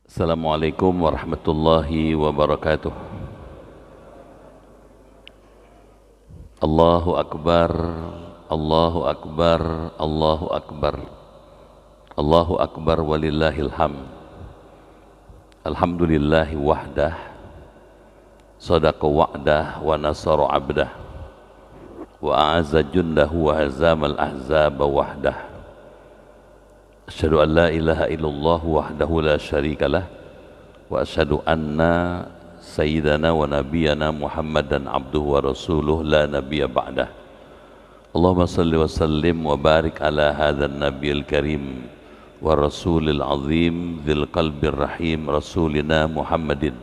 Assalamualaikum warahmatullahi wabarakatuh. Allahu Akbar, Allahu Akbar, Allahu Akbar, Allahu Akbar walillahil hamd. Alhamdulillahi wahdah, sadaqa wa'dah wa nasara abdah, wa a'azza jundahu wa hazamal ahzaba wahdah. Asyhadu an la ilaha illallah wahdahu la syarikalah wa asyhadu anna sayyidana wa nabiyana Muhammadan abduhu wa rasuluh la nabiyya ba'dah. Allahumma salli wa sallim wa barik ala hadzal nabiyil karim wa rasulil azim dzil qalbir rahim rasulina Muhammadin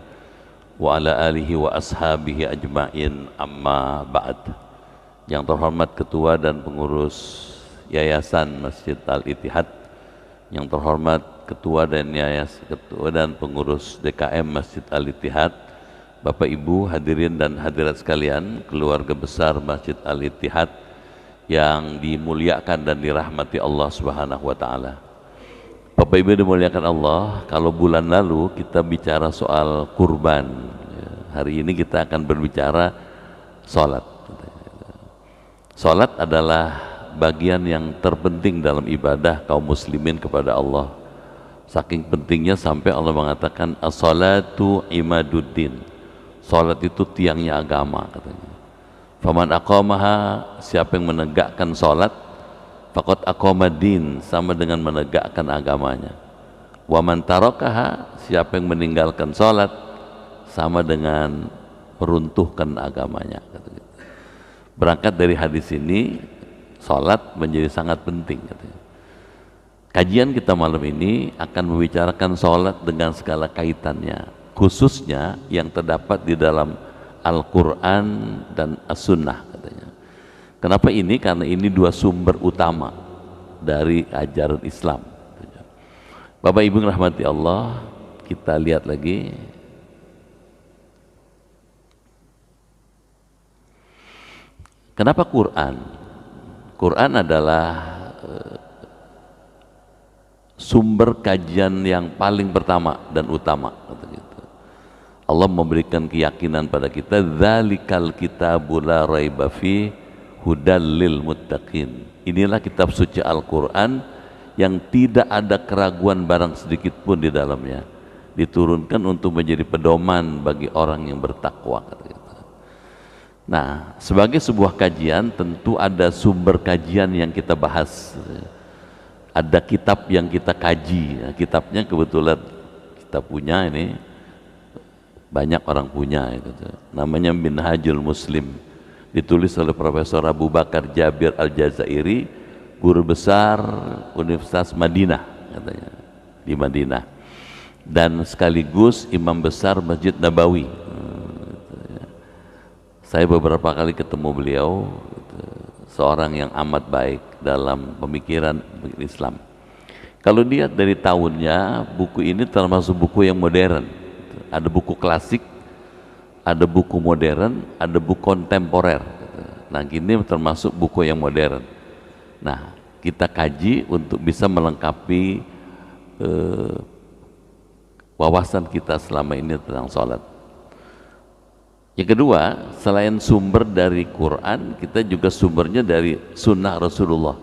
wa ala alihi wa ashabihi ajmain, amma ba'd. Yang terhormat ketua dan pengurus Yayasan Masjid Al-Ittihad, yang terhormat ketua dan pengurus DKM Masjid Al-Ittihad, Bapak Ibu hadirin dan hadirat sekalian, keluarga besar Masjid Al-Ittihad yang dimuliakan dan dirahmati Allah Subhanahu wa taala. Bapak Ibu dimuliakan Allah, kalau bulan lalu kita bicara soal kurban, hari ini kita akan berbicara salat. Salat adalah bagian yang terpenting dalam ibadah kaum muslimin kepada Allah. Saking pentingnya sampai Allah mengatakan as-salatu imaduddin. Salat itu tiangnya agama, katanya. Faman aqamaha, siapa yang menegakkan salat, faqad aqamaddin, sama dengan menegakkan agamanya. Wa man tarakaha, siapa yang meninggalkan salat, sama dengan meruntuhkan agamanya, katanya. Berangkat dari hadis ini, salat menjadi sangat penting, katanya. Kajian kita malam ini akan membicarakan salat dengan segala kaitannya, khususnya yang terdapat di dalam Al-Quran dan As-Sunnah, katanya. Kenapa ini? Karena ini dua sumber utama dari ajaran Islam. Bapak Ibu rahmati Allah, kita lihat lagi. Kenapa Quran? Quran adalah sumber kajian yang paling pertama dan utama. Allah memberikan keyakinan pada kita, dzalikal kitabu la raiba fi hudal lil muttaqin. Inilah kitab suci Al-Quran yang tidak ada keraguan barang sedikit pun di dalamnya, diturunkan untuk menjadi pedoman bagi orang yang bertakwa. Nah, sebagai sebuah kajian tentu ada sumber kajian yang kita bahas, ada kitab yang kita kaji. Nah, kitabnya kebetulan kita punya, ini banyak orang punya, namanya Minhajul Muslim, ditulis oleh Profesor Abu Bakar Jabir Al-Jazairi, guru besar Universitas Madinah, katanya, di Madinah, dan sekaligus imam besar Masjid Nabawi. Saya beberapa kali ketemu beliau, seorang yang amat baik dalam pemikiran Islam. Kalau lihat dari tahunnya, buku ini termasuk buku yang modern. Ada buku klasik, ada buku modern, ada buku kontemporer. Nah, ini termasuk buku yang modern. Nah, kita kaji untuk bisa melengkapi wawasan kita selama ini tentang sholat. Yang kedua, selain sumber dari Quran, kita juga sumbernya dari sunnah Rasulullah.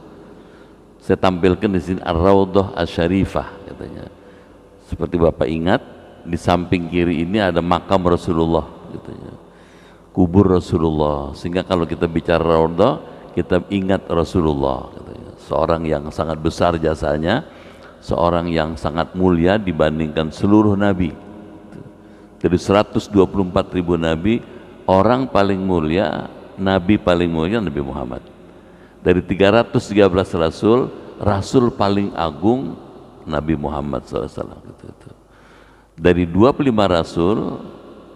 Saya tampilkan di sini Ar-Raudhah Asy-Syarifah, katanya. Seperti Bapak ingat, di samping kiri ini ada makam Rasulullah, katanya, kubur Rasulullah. Sehingga kalau kita bicara Raudhah, kita ingat Rasulullah, katanya. Seorang yang sangat besar jasanya, seorang yang sangat mulia dibandingkan seluruh nabi. Dari 124.000 nabi, orang paling mulia, nabi paling mulia Nabi Muhammad. Dari 313 rasul, rasul paling agung Nabi Muhammad SAW. Dari 25 rasul,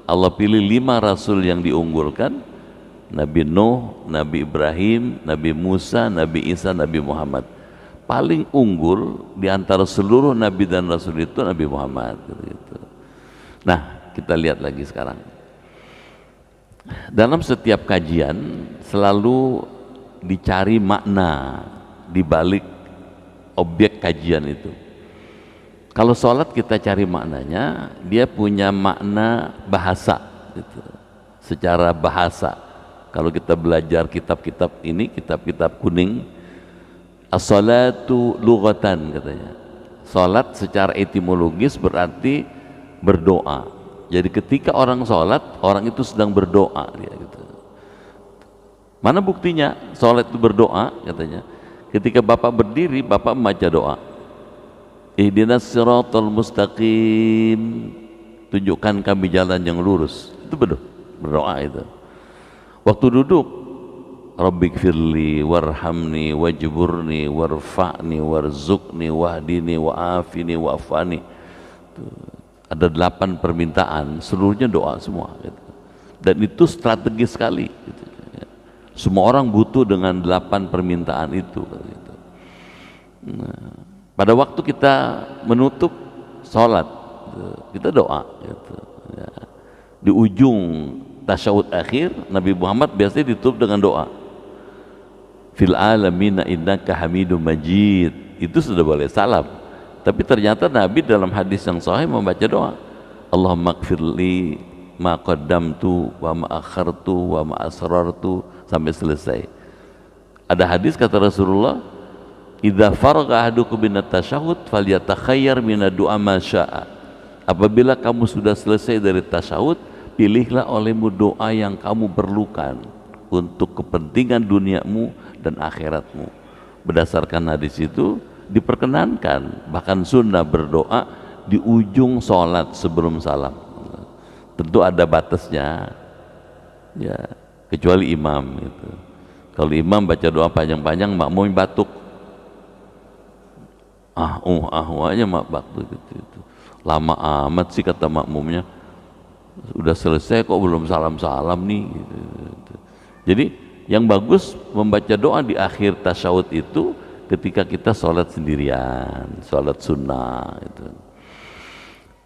Allah pilih 5 rasul yang diunggulkan, Nabi Nuh, Nabi Ibrahim, Nabi Musa, Nabi Isa, Nabi Muhammad. Paling unggul di antara seluruh nabi dan rasul itu Nabi Muhammad. Nah, kita lihat lagi sekarang. Dalam setiap kajian selalu dicari makna di balik objek kajian itu. Kalau sholat kita cari maknanya, dia punya makna bahasa gitu. Secara bahasa, kalau kita belajar kitab-kitab ini, kitab-kitab kuning, as-salatu lughatan katanya. Sholat secara etimologis berarti berdoa. Jadi ketika orang sholat, orang itu sedang berdoa dia, gitu. Mana buktinya sholat itu berdoa katanya? Ketika Bapak berdiri, Bapak membaca doa. Ihdinas siratal mustaqim, tunjukkan kami jalan yang lurus. Itu berdoa itu. Waktu duduk, Rabbighfirli warhamni wajburni warfa'ni warzuqni wahdini wa'afini wa'afani. Ada 8 permintaan, seluruhnya doa semua gitu. Dan itu strategis sekali gitu. Semua orang butuh dengan 8 permintaan itu gitu. Nah, pada waktu kita menutup sholat, kita doa gitu. Ya. Di ujung tasyahud akhir, Nabi Muhammad biasanya ditutup dengan doa. Fil alamina innaka hamidum majid. Itu sudah boleh salam. Tapi ternyata Nabi dalam hadis yang sahih membaca doa. Allahumma gfirli ma qaddamtu wa ma akhartu wa ma asrartu sampai selesai. Ada hadis kata Rasulullah, idza faragha ahadukum minat tasyahud falyatakhayyar minad du'a ma syaa. Apabila kamu sudah selesai dari tasyahud, pilihlah olehmu doa yang kamu perlukan untuk kepentingan duniamu dan akhiratmu. Berdasarkan hadis itu diperkenankan, bahkan sunnah berdoa di ujung sholat sebelum salam. Tentu ada batasnya, ya, kecuali imam gitu. Kalau imam baca doa panjang-panjang, makmum batuk. Aja mak batuk gitu. Lama amat sih kata makmumnya. Udah selesai kok belum salam-salam nih gitu. Jadi yang bagus membaca doa di akhir tasyahud itu ketika kita sholat sendirian, sholat sunnah gitu.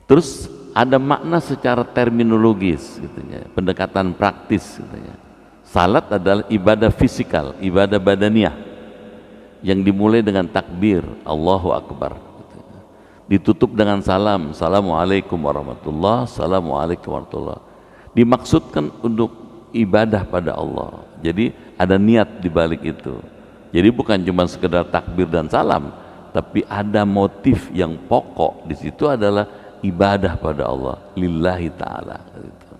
Terus ada makna secara terminologis gitu ya, pendekatan praktis gitu ya. Salat adalah ibadah fisikal, ibadah badaniyah yang dimulai dengan takbir Allahu Akbar gitu ya. Ditutup dengan salam, Assalamualaikum warahmatullahi, Assalamualaikum warahmatullahi. Dimaksudkan untuk ibadah pada Allah. Jadi ada niat di balik itu. Jadi bukan cuma sekedar takbir dan salam, tapi ada motif yang pokok di situ adalah ibadah pada Allah, lillahi ta'ala gitu.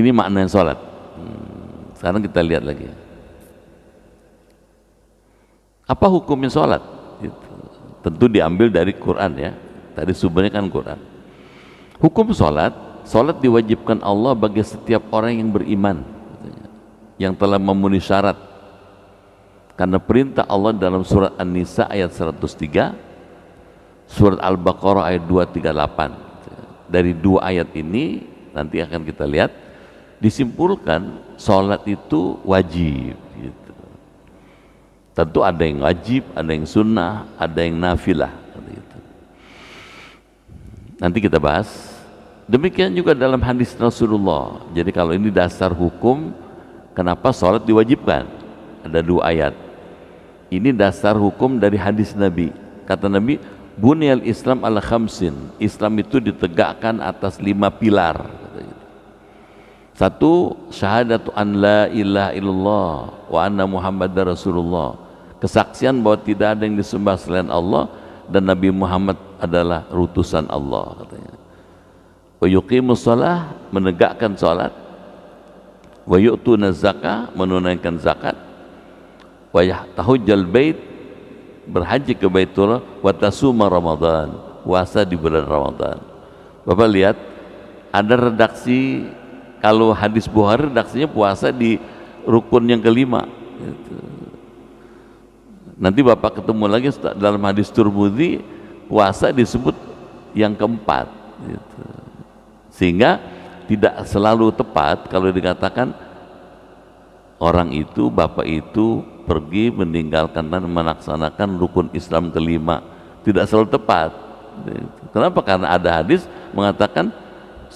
Ini makna sholat. Sekarang kita lihat lagi, apa hukumnya sholat gitu. Tentu diambil dari Quran ya, tadi sumbernya kan Quran. Hukum sholat diwajibkan Allah bagi setiap orang yang beriman gitu, yang telah memenuhi syarat, karena perintah Allah dalam surat An-Nisa ayat 103, surat Al-Baqarah ayat 238. Dari 2 ayat ini nanti akan kita lihat, disimpulkan sholat itu wajib gitu. Tentu ada yang wajib, ada yang sunnah, ada yang nafilah gitu. Nanti kita bahas. Demikian juga dalam hadis Rasulullah. Jadi kalau ini dasar hukum kenapa sholat diwajibkan, ada 2 ayat. Ini dasar hukum dari hadis Nabi. Kata Nabi, bunyal Islam ala khamsin. Islam itu ditegakkan atas 5 pilar. 1, syahadatu an la ilaha illallah wa anna muhammadar rasulullah. Kesaksian bahwa tidak ada yang disembah selain Allah dan Nabi Muhammad adalah utusan Allah katanya. Wa yuqimus shalah, menegakkan salat. Wa yu'tuna zakah, menunaikan zakat. Wa yahtahujjal bait, berhaji ke Baitullah. Wa tasuma Ramadan, puasa di bulan Ramadan. Bapak lihat ada redaksi, kalau hadis Bukhari redaksinya puasa di rukun yang kelima gitu. Nanti Bapak ketemu lagi dalam hadis Tirmidzi, puasa disebut yang keempat gitu. Sehingga tidak selalu tepat kalau dikatakan orang itu, bapak itu pergi meninggalkan dan melaksanakan rukun Islam kelima. Tidak selalu tepat. Kenapa? Karena ada hadis mengatakan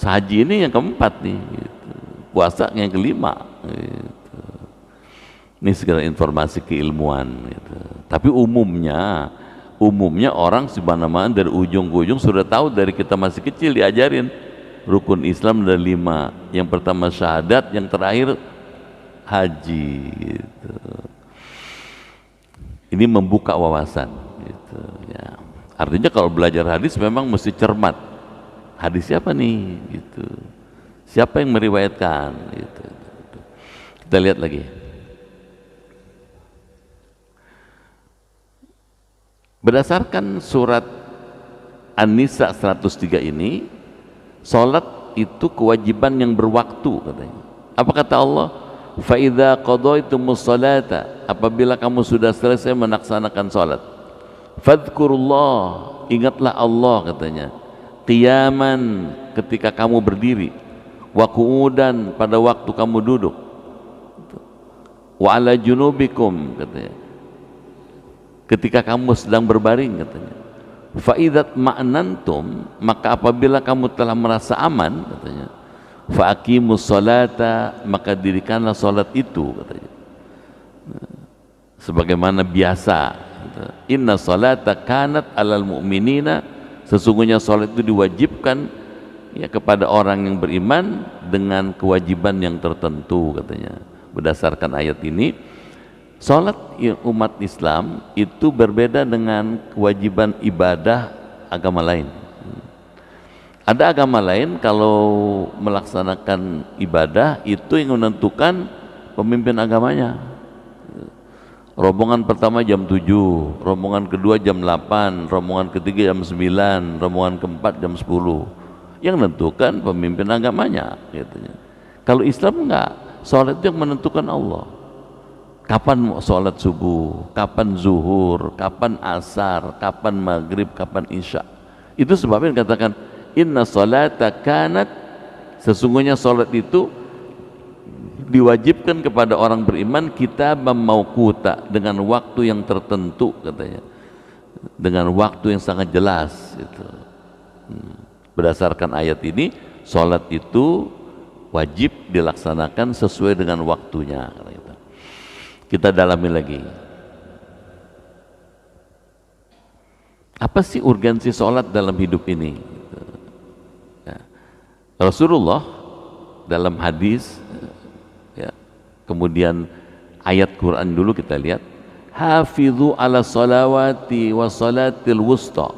haji ini yang keempat nih gitu. Puasa yang kelima gitu. Ini segala informasi keilmuan gitu. Tapi umumnya Umumnya orang semana-mana dari ujung ke ujung sudah tahu, dari kita masih kecil diajarin rukun Islam ada 5. Yang pertama syahadat, yang terakhir haji gitu. Ini membuka wawasan gitu, ya. Artinya kalau belajar hadis memang mesti cermat. Hadis siapa nih gitu, siapa yang meriwayatkan gitu. Kita lihat lagi. Berdasarkan surat An-Nisa 103 ini, salat itu kewajiban yang berwaktu katanya. Apa kata Allah? Fa idza qadaytumus salata, apabila kamu sudah selesai melaksanakan salat, fadhkurullah, ingatlah Allah katanya, qiyaman, ketika kamu berdiri, wa qu'udan, pada waktu kamu duduk, wa ala junubikum katanya, ketika kamu sedang berbaring katanya. Fa idzat ma'nantum, maka apabila kamu telah merasa aman katanya, fa aqimus salata, maka dirikanlah salat itu katanya. Sebagaimana biasa, inna salata kanat alal mu'minina, sesungguhnya salat itu diwajibkan ya kepada orang yang beriman dengan kewajiban yang tertentu katanya. Berdasarkan ayat ini, salat umat Islam itu berbeda dengan kewajiban ibadah agama lain. Ada agama lain kalau melaksanakan ibadah itu yang menentukan pemimpin agamanya. Rombongan pertama jam 7, rombongan kedua jam 8, rombongan ketiga jam 9, rombongan keempat jam 10. Yang menentukan pemimpin agamanya gitu. Kalau Islam enggak, salat itu yang menentukan Allah. Kapan mau salat subuh, kapan zuhur, kapan asar, kapan maghrib, kapan isya. Itu sebabnya dikatakan inna salata kanat, sesungguhnya salat itu diwajibkan kepada orang beriman, kita mauquta, dengan waktu yang tertentu katanya, dengan waktu yang sangat jelas gitu. Berdasarkan ayat ini, salat itu wajib dilaksanakan sesuai dengan waktunya. Kita dalami lagi, apa sih urgensi salat dalam hidup ini? Ya. Rasulullah dalam hadis, ya, kemudian ayat Quran dulu kita lihat, hafidhu ala salawati wa salatil wusta,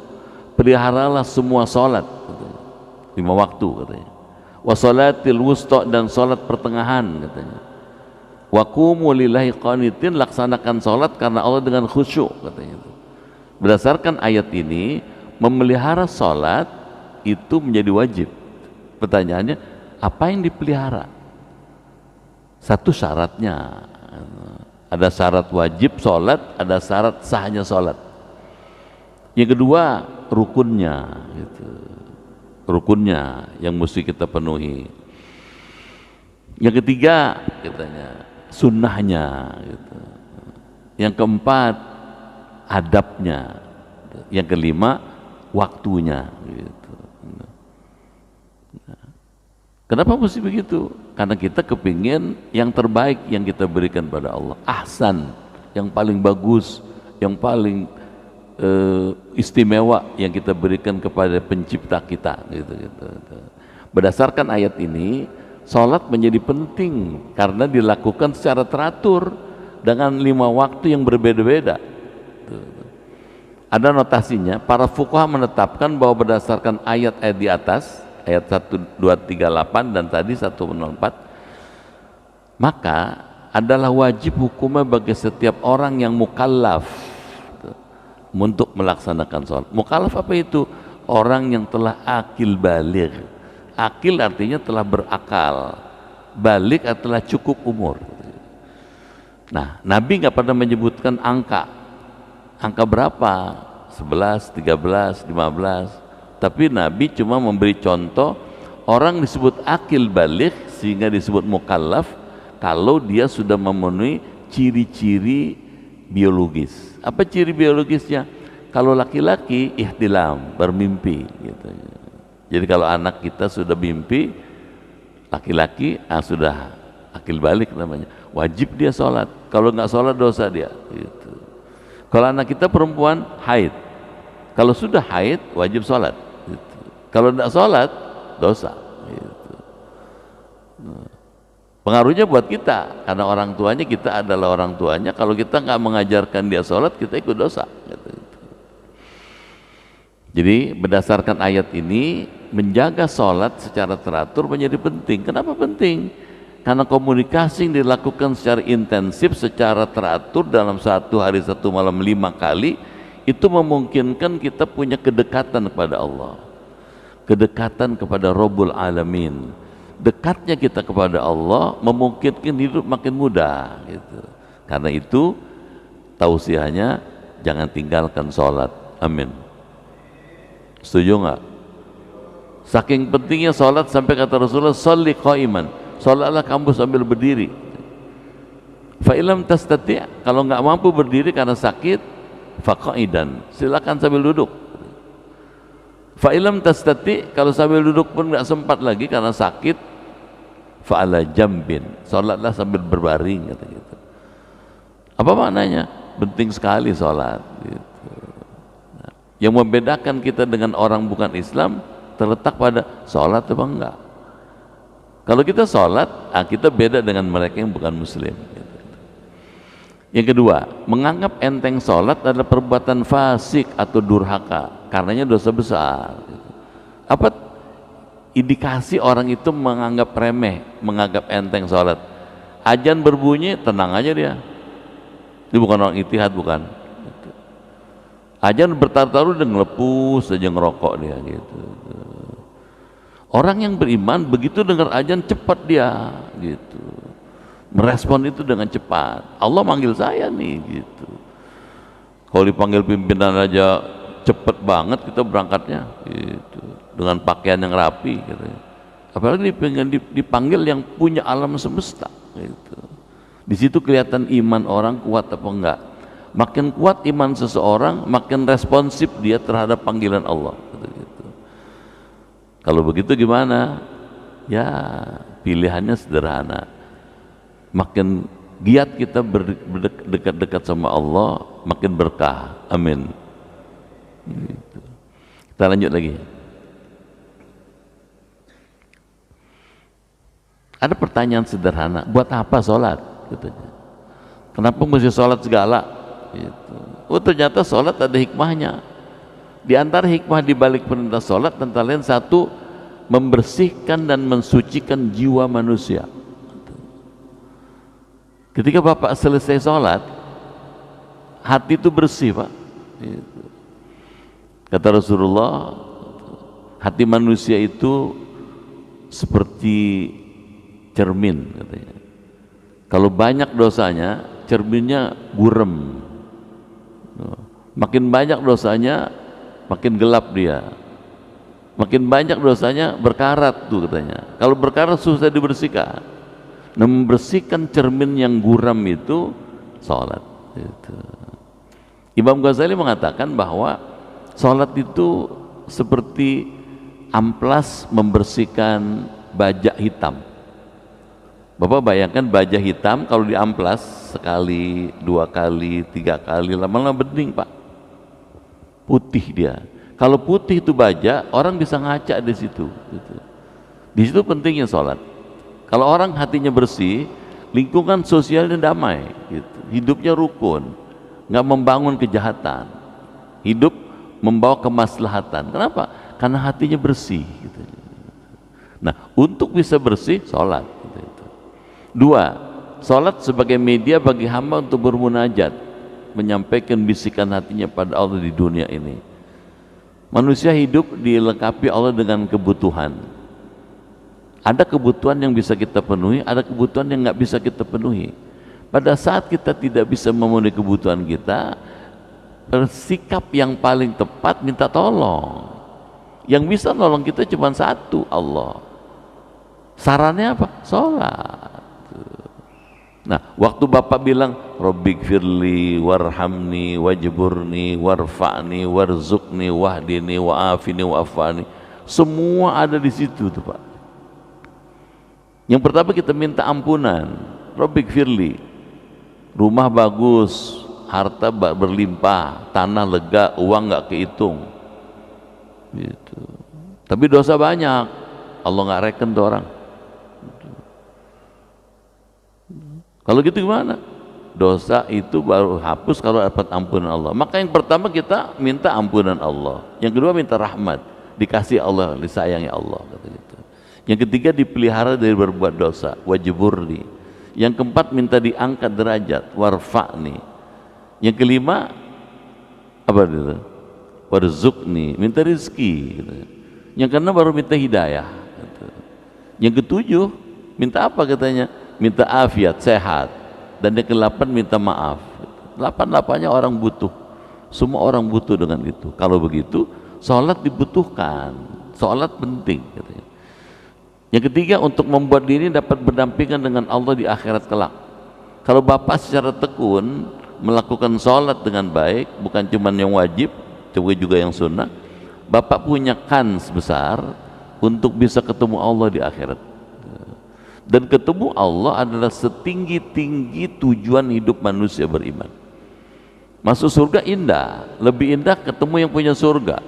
peliharalah semua salat, 5 waktu katanya, wa salatil wusta, dan salat pertengahan katanya, wa qumu lillahi qanitin, laksanakan salat karena Allah dengan khusyuk katanya. Berdasarkan ayat ini, memelihara salat itu menjadi wajib. Pertanyaannya, apa yang dipelihara? Satu syaratnya, ada syarat wajib salat, ada syarat sahnya salat. Yang kedua, rukunnya gitu. Rukunnya yang mesti kita penuhi. Yang ketiga katanya sunnahnya gitu. Yang keempat adabnya. Yang kelima waktunya gitu. Kenapa mesti begitu? Karena kita kepingin yang terbaik yang kita berikan pada Allah, ahsan, yang paling bagus, yang paling istimewa yang kita berikan kepada pencipta kita gitu. Berdasarkan ayat ini, salat menjadi penting karena dilakukan secara teratur dengan 5 waktu yang berbeda-beda. Ada notasinya, para fuqaha menetapkan bahwa berdasarkan ayat-ayat di atas, ayat 1, 2, 3, 8 dan tadi 104, maka adalah wajib hukumnya bagi setiap orang yang mukallaf untuk melaksanakan salat. Mukallaf apa itu? Orang yang telah akil baligh. Akil artinya telah berakal, balik adalah cukup umur. Nah, Nabi nggak pernah menyebutkan angka berapa, 11, 13, 15, tapi Nabi cuma memberi contoh orang disebut akil balik sehingga disebut mukallaf kalau dia sudah memenuhi ciri-ciri biologis. Apa ciri biologisnya? Kalau laki-laki ihtilam, bermimpi gitu. Jadi kalau anak kita sudah mimpi laki-laki, sudah akil balik namanya, wajib dia sholat. Kalau nggak sholat dosa dia gitu. Kalau anak kita perempuan haid, Kalau sudah haid wajib sholat gitu. Kalau tidak sholat dosa gitu. Pengaruhnya buat kita karena orang tuanya, kita adalah orang tuanya. Kalau kita nggak mengajarkan dia sholat, kita ikut dosa gitu. Jadi berdasarkan ayat ini, menjaga sholat secara teratur menjadi penting. Kenapa penting? Karena komunikasi yang dilakukan secara intensif, secara teratur dalam satu hari satu malam 5 kali, itu memungkinkan kita punya kedekatan kepada Allah, kedekatan kepada Rabbul Alamin. Dekatnya kita kepada Allah memungkinkan hidup makin mudah gitu. Karena itu tausiahnya jangan tinggalkan sholat. Amin. Setuju nggak? Saking pentingnya sholat sampai kata Rasulullah, sholli qaiman, sholatlah kamu sambil berdiri. Fa ilam tastati', kalau nggak mampu berdiri karena sakit, faqaidan, silakan sambil duduk. Fa ilam tastati', kalau sambil duduk pun nggak sempat lagi karena sakit, fa ala jambin, sholatlah sambil berbaring kata gitu. Apa maknanya? Penting sekali sholat gitu. Nah, yang membedakan kita dengan orang bukan Islam terletak pada sholat atau enggak. Kalau kita sholat, kita beda dengan mereka yang bukan muslim gitu. Yang kedua, menganggap enteng sholat adalah perbuatan fasik atau durhaka, karenanya dosa besar gitu. Apa indikasi orang itu menganggap remeh, menganggap enteng sholat? Azan berbunyi, tenang aja dia bukan orang ijtihad, bukan. Azan bertaruh-taruh dan ngelepus aja ngerokok dia gitu. Orang yang beriman begitu dengar azan cepat dia gitu, merespon itu dengan cepat. Allah manggil saya nih gitu. Kalau dipanggil pimpinan aja cepet banget kita berangkatnya gitu, dengan pakaian yang rapi gitu. Apalagi dipanggil yang punya alam semesta gitu. Di situ kelihatan iman orang kuat apa enggak. Makin kuat iman seseorang, makin responsif dia terhadap panggilan Allah gitu. Kalau begitu gimana? Ya pilihannya sederhana. Makin giat kita berdekat-dekat sama Allah, makin berkah. Amin. Gitu. Kita lanjut lagi. Ada pertanyaan sederhana, buat apa sholat? Katanya. Kenapa mesti sholat segala? Gitu. Oh ternyata sholat ada hikmahnya. Di antara hikmah di balik perintah sholat antara lain satu, membersihkan dan mensucikan jiwa manusia. Ketika Bapak selesai sholat, hati itu bersih Pak. Gitu. Kata Rasulullah, hati manusia itu seperti cermin katanya. Kalau banyak dosanya, cerminnya burem. Makin banyak dosanya, makin gelap dia. Makin banyak dosanya, berkarat tuh katanya. Kalau berkarat susah dibersihkan. Nah, membersihkan cermin yang guram itu sholat gitu. Imam Ghazali mengatakan bahwa sholat itu seperti amplas membersihkan baja hitam. Bapak bayangkan baja hitam kalau diamplas sekali, 2 kali, 3 kali, lama-lama bening Pak, putih dia. Kalau putih itu baja, orang bisa ngaca di situ. Gitu. Di situ pentingnya sholat. Kalau orang hatinya bersih, lingkungan sosialnya damai, gitu. Hidupnya rukun, nggak membangun kejahatan. Hidup membawa kemaslahatan. Kenapa? Karena hatinya bersih. Gitu. Nah, untuk bisa bersih, sholat. Gitu. 2, sholat sebagai media bagi hamba untuk bermunajat, menyampaikan bisikan hatinya pada Allah di dunia ini. Manusia hidup dilengkapi Allah dengan kebutuhan. Ada kebutuhan yang bisa kita penuhi, ada kebutuhan yang nggak bisa kita penuhi. Pada saat kita tidak bisa memenuhi kebutuhan kita, bersikap yang paling tepat minta tolong. Yang bisa nolong kita cuma satu, Allah. Sarannya apa? Sholat. Nah, waktu Bapak bilang Rabbighfirli warhamni wajburni warfa'ni warzuqni wahdini wa'afini wa'afani, semua ada di situ tuh Pak. Yang pertama kita minta ampunan, Rabbighfirli, rumah bagus, harta berlimpah, tanah lega, uang nggak kehitung gitu. Tapi dosa banyak, Allah nggak reken tuh orang. Kalau gitu gimana? Dosa itu baru hapus kalau dapat ampunan Allah. Maka yang pertama kita minta ampunan Allah, yang kedua minta rahmat, dikasih Allah, disayangi Allah kata gitu. Yang ketiga dipelihara dari berbuat dosa, wajiburni. Yang keempat minta diangkat derajat, warfa'ni. Yang kelima apa itu? Warzuqni, minta rezeki gitu. Yang keenam baru minta hidayah gitu. Yang ketujuh minta apa katanya? Minta afiat, sehat. Dan yang ke-8 minta maaf. 8-8-nya orang butuh. Semua orang butuh dengan itu. Kalau begitu sholat dibutuhkan, sholat penting katanya. Yang ketiga untuk membuat diri dapat berdampingan dengan Allah di akhirat kelak. Kalau bapak secara tekun melakukan sholat dengan baik, bukan cuma yang wajib, juga yang sunnah, bapak punya kans besar untuk bisa ketemu Allah di akhirat. Dan ketemu Allah adalah setinggi-tinggi tujuan hidup manusia beriman. Masuk surga indah, lebih indah ketemu yang punya surga.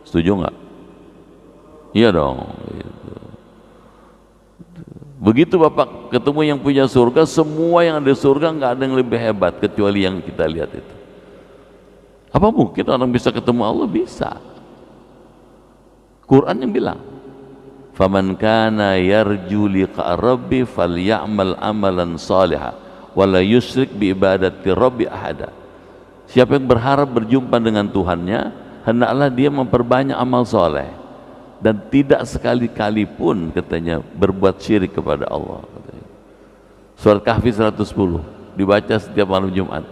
Setuju nggak? Iya dong. Begitu bapak ketemu yang punya surga, semua yang ada di surga nggak ada yang lebih hebat kecuali yang kita lihat itu. Apa mungkin orang bisa ketemu Allah? Bisa. Quran yang bilang, faman kana yarju liqa rabbi falyamal amalan salihah wala yusyrik bi ibadati rabbi ahada. Siapa yang berharap berjumpa dengan Tuhannya, hendaklah dia memperbanyak amal soleh dan tidak sekali-kali pun katanya berbuat syirik kepada Allah katanya. Surat Kahfi 110 dibaca setiap malam Jumat.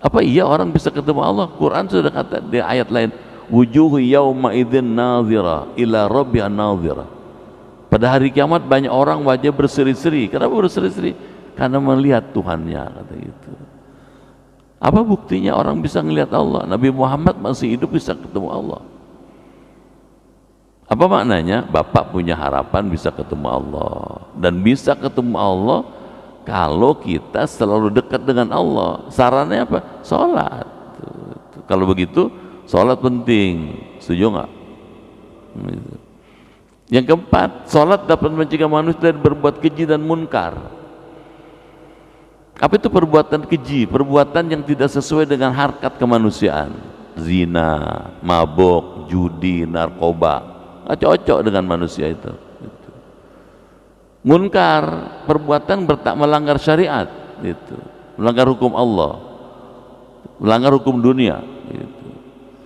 Apa iya orang bisa ketemu Allah? Quran sudah kata di ayat lain, wujuhu yawma idzin nadhira ila rabbiha nadhira. Pada hari kiamat banyak orang wajah berseri-seri. Kenapa berseri-seri? Karena melihat Tuhannya kata gitu. Apa buktinya orang bisa melihat Allah? Nabi Muhammad masih hidup bisa ketemu Allah. Apa maknanya? Bapak punya harapan bisa ketemu Allah, dan bisa ketemu Allah kalau kita selalu dekat dengan Allah. Sarannya apa? Sholat. Kalau begitu sholat penting. Setuju nggak? Yang keempat, sholat dapat mencegah manusia dari berbuat keji dan munkar. Apa itu perbuatan keji? Perbuatan yang tidak sesuai dengan harkat kemanusiaan. Zina, mabuk, judi, narkoba, nggak cocok dengan manusia itu. Munkar, perbuatan melanggar syariat, gitu. Melanggar hukum Allah, melanggar hukum dunia. Gitu.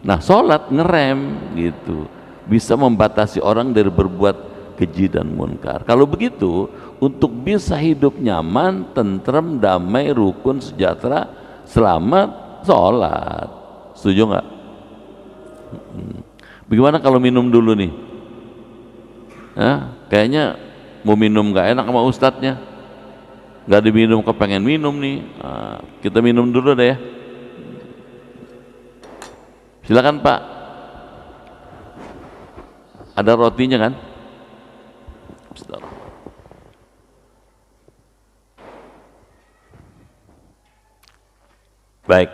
Nah, sholat ngerem, gitu, bisa membatasi orang dari berbuat keji dan munkar. Kalau begitu, untuk bisa hidup nyaman, tentrem, damai, rukun, sejahtera, selamat, sholat. Setuju nggak? Bagaimana kalau minum dulu nih? Kayaknya mau minum gak enak sama ustadznya, gak diminum kepengen minum nih. Kita minum dulu deh ya. Silakan Pak. Ada rotinya kan? Baik.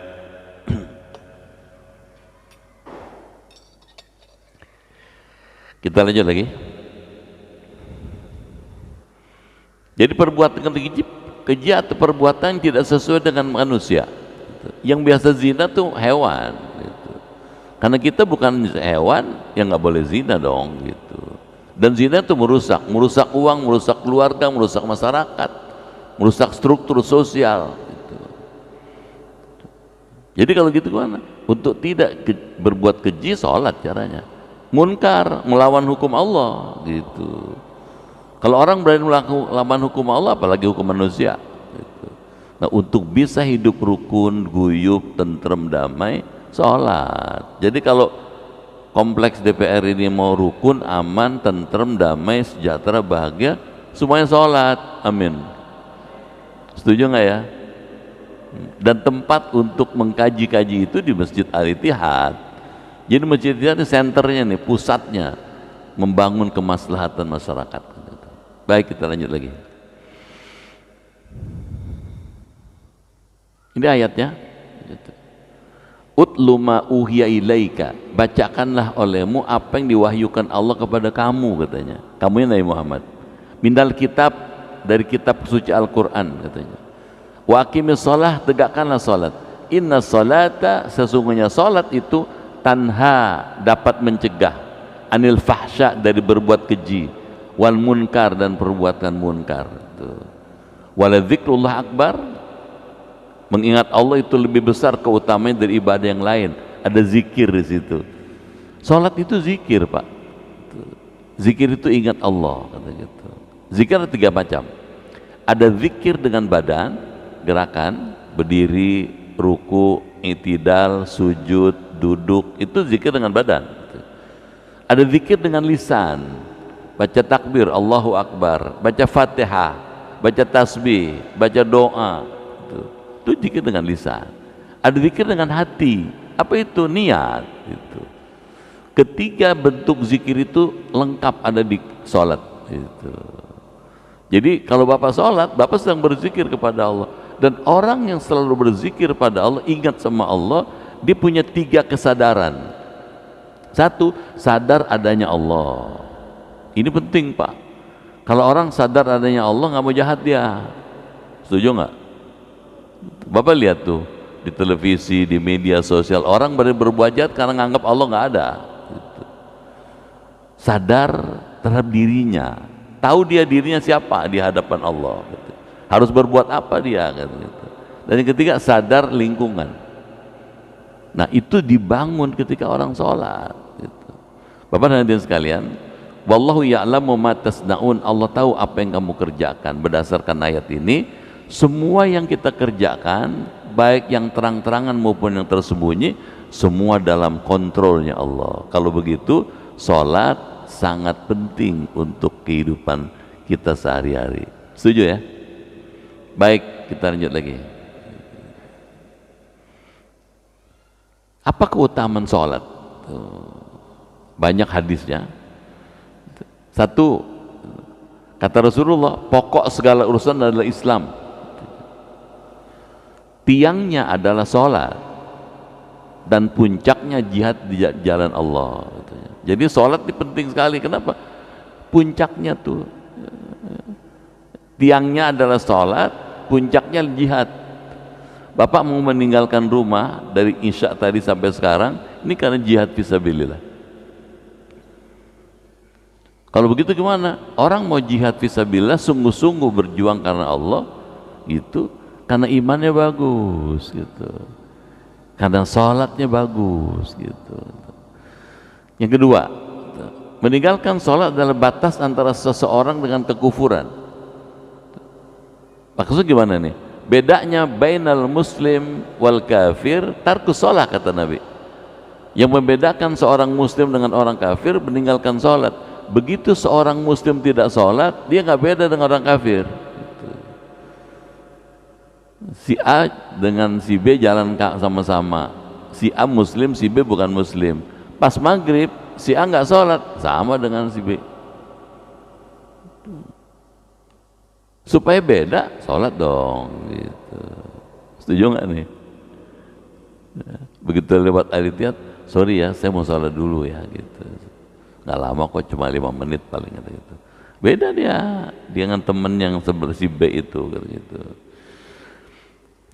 Kita lanjut lagi. Jadi perbuatan keji atau perbuatan yang tidak sesuai dengan manusia. Yang biasa zina tuh hewan. Gitu. Karena kita bukan hewan, yang nggak boleh zina dong. Gitu. Dan zina itu merusak uang, merusak keluarga, merusak masyarakat, merusak struktur sosial. Gitu. Jadi kalau gitu gimana? Untuk tidak berbuat keji, sholat caranya. Munkar, melawan hukum Allah. Gitu. Kalau orang berani melawan hukum Allah, apalagi hukum manusia. Gitu. Nah, untuk bisa hidup rukun, guyup, tentrem, damai, sholat. Jadi kalau kompleks DPR ini mau rukun, aman, tentrem, damai, sejahtera, bahagia, semuanya sholat. Amin. Setuju nggak ya? Dan tempat untuk mengkaji-kaji itu di Masjid Al-Ittihad. Jadi Masjid Al-Ittihad ini senternya nih, pusatnya membangun kemaslahatan masyarakat. Baik, kita lanjut lagi. Ini ayatnya. Utlu ma uhiya ilaika, bacakanlah olehmu apa yang diwahyukan Allah kepada kamu, katanya. Kamu Nabi Muhammad. Mindal kitab, dari kitab suci Al-Quran, katanya. Wa aqimis shalah, tegakkanlah salat. Inna salata, sesungguhnya salat itu tanha, dapat mencegah, anil fahsya, dari berbuat keji, wal munkar, dan perbuatan munkar. Wala dzikrullah akbar, mengingat Allah itu lebih besar keutamaannya dari ibadah yang lain. Ada zikir di situ. Salat itu zikir, Pak. Zikir itu ingat Allah, kata gitu. Zikir ada 3 macam. Ada zikir dengan badan, gerakan, berdiri, ruku, i'tidal, sujud, duduk, itu zikir dengan badan. Ada zikir dengan lisan, baca takbir, Allahu Akbar, baca Fatihah, baca tasbih, baca doa, itu zikir dengan lisan. Ada zikir dengan hati, apa itu? Niat. Gitu. Ketiga bentuk zikir itu lengkap ada di sholat. Gitu. Jadi kalau Bapak sholat, Bapak sedang berzikir kepada Allah. Dan orang yang selalu berzikir pada Allah, ingat sama Allah, dia punya 3 kesadaran. 1, sadar adanya Allah. Ini penting, Pak. Kalau orang sadar adanya Allah, nggak mau jahat dia. Setuju nggak? Bapak lihat tuh di televisi, di media sosial, orang berbuat jahat karena nganggap Allah nggak ada. Gitu. Sadar terhadap dirinya, tahu dia dirinya siapa di hadapan Allah. Gitu. Harus berbuat apa dia. Gitu. Dan yang ketiga, sadar lingkungan. Nah itu dibangun ketika orang sholat. Gitu. Bapak dan hadirin sekalian, wallahu ya'lamu ma tasna'un, Allah tahu apa yang kamu kerjakan. Berdasarkan ayat ini, semua yang kita kerjakan, baik yang terang-terangan maupun yang tersembunyi, semua dalam kontrolnya Allah. Kalau begitu, sholat sangat penting untuk kehidupan kita sehari-hari. Setuju ya? Baik, kita lanjut lagi. Apa keutamaan sholat? Banyak hadisnya. 1, kata Rasulullah, pokok segala urusan adalah Islam. Tiangnya adalah sholat, dan puncaknya jihad di jalan Allah. Jadi sholat ini penting sekali. Kenapa? Puncaknya tuh, tiangnya adalah sholat, puncaknya jihad. Bapak mau meninggalkan rumah dari Isya tadi sampai sekarang, ini karena jihad fisabilillah. Kalau begitu gimana? Orang mau jihad fisabilillah, sungguh-sungguh berjuang karena Allah, gitu, karena imannya bagus, gitu, karena sholatnya bagus, gitu. Yang kedua, meninggalkan sholat adalah batas antara seseorang dengan kekufuran. Maksudnya gimana nih? Bedanya bainal muslim wal kafir tarkus sholat, kata Nabi. Yang membedakan seorang muslim dengan orang kafir, meninggalkan sholat. Begitu seorang muslim tidak sholat, dia nggak beda dengan orang kafir. Si A dengan si B jalan sama-sama. Si A muslim, si B bukan muslim. Pas maghrib, si A nggak sholat, sama dengan si B. Supaya beda, sholat dong. Gitu. Setuju nggak nih? Begitu lewat aritiyat, sorry ya, saya mau sholat dulu ya. Gitu. Nggak lama kok, cuma 5 menit paling. Gitu. Beda dia dengan temen yang seperti B itu. Gitu.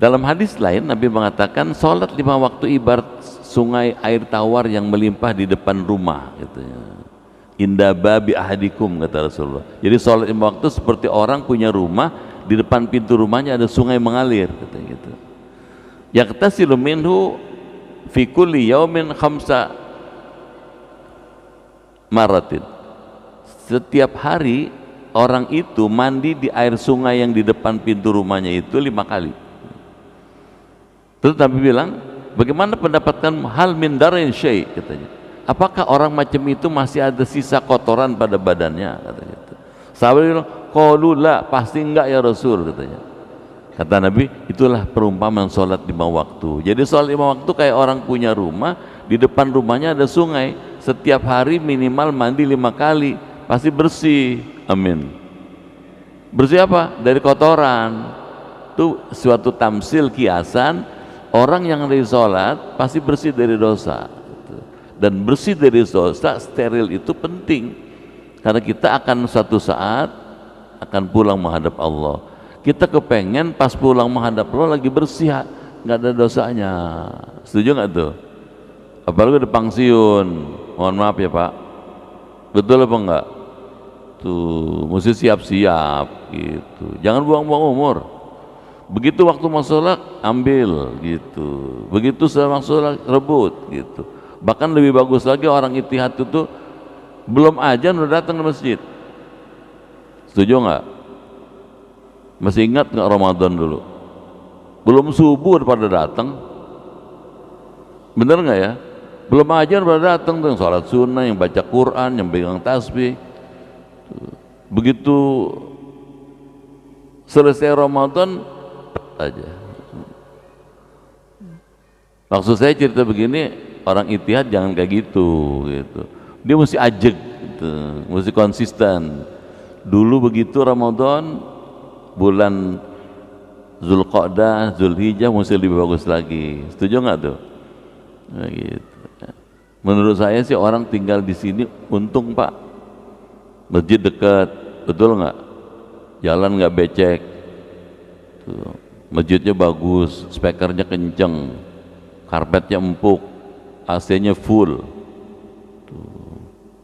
Dalam hadis lain, Nabi mengatakan, sholat 5 waktu ibarat sungai air tawar yang melimpah di depan rumah. Gitu. Inda babi ahadikum, kata Rasulullah. Jadi sholat 5 waktu seperti orang punya rumah, di depan pintu rumahnya ada sungai mengalir, kata gitu. Yaqtasilu minhu fi kulli yaumin 5 maratin. Setiap hari orang itu mandi di air sungai yang di depan pintu rumahnya itu 5 kali. Terus Nabi bilang, bagaimana pendapatkan hal min darin syai', katanya. Apakah orang macam itu masih ada sisa kotoran pada badannya, katanya. Sahabat bilang, qalu la, pasti enggak ya Rasul, katanya. Kata Nabi, itulah perumpamaan sholat 5 waktu. Jadi sholat 5 waktu kayak orang punya rumah, di depan rumahnya ada sungai, setiap hari minimal mandi 5 kali, pasti bersih. Amin. Bersih apa? Dari kotoran. itu suatu tamsil kiasan, orang yang dari sholat pasti bersih dari dosa, dan bersih dari dosa, steril itu penting karena kita akan suatu saat akan pulang menghadap Allah. Kita kepengen pas pulang menghadap Allah lagi bersih, nggak ada dosanya. Setuju nggak tuh? Apalagi udah pensiun, mohon maaf ya Pak, betul apa enggak? Tuh mesti siap-siap gitu, jangan buang-buang umur. Begitu waktu mau sholat ambil gitu, begitu setelah sholat rebut gitu. Bahkan lebih bagus lagi orang ijtihad itu belum azan udah datang ke masjid. Setuju nggak? Masih ingat nggak Ramadan dulu? Belum subuh udah pada datang, bener nggak ya? Belum azan udah datang tuh yang sholat sunnah, yang baca Quran, yang pegang tasbih. Begitu selesai Ramadan aja. Maksud saya cerita begini, orang ijtihad jangan kayak gitu. Dia mesti ajeg, gitu. Mesti konsisten. Dulu begitu Ramadan, bulan Zulqa'dah, Zulhijjah mesti lebih bagus lagi. Setuju nggak tuh? Nah, gitu. Menurut saya sih orang tinggal di sini untung Pak. Masjid dekat, betul nggak? Jalan nggak becek. Tuh. Masjidnya bagus, speakernya kenceng, karpetnya empuk, AC-nya full.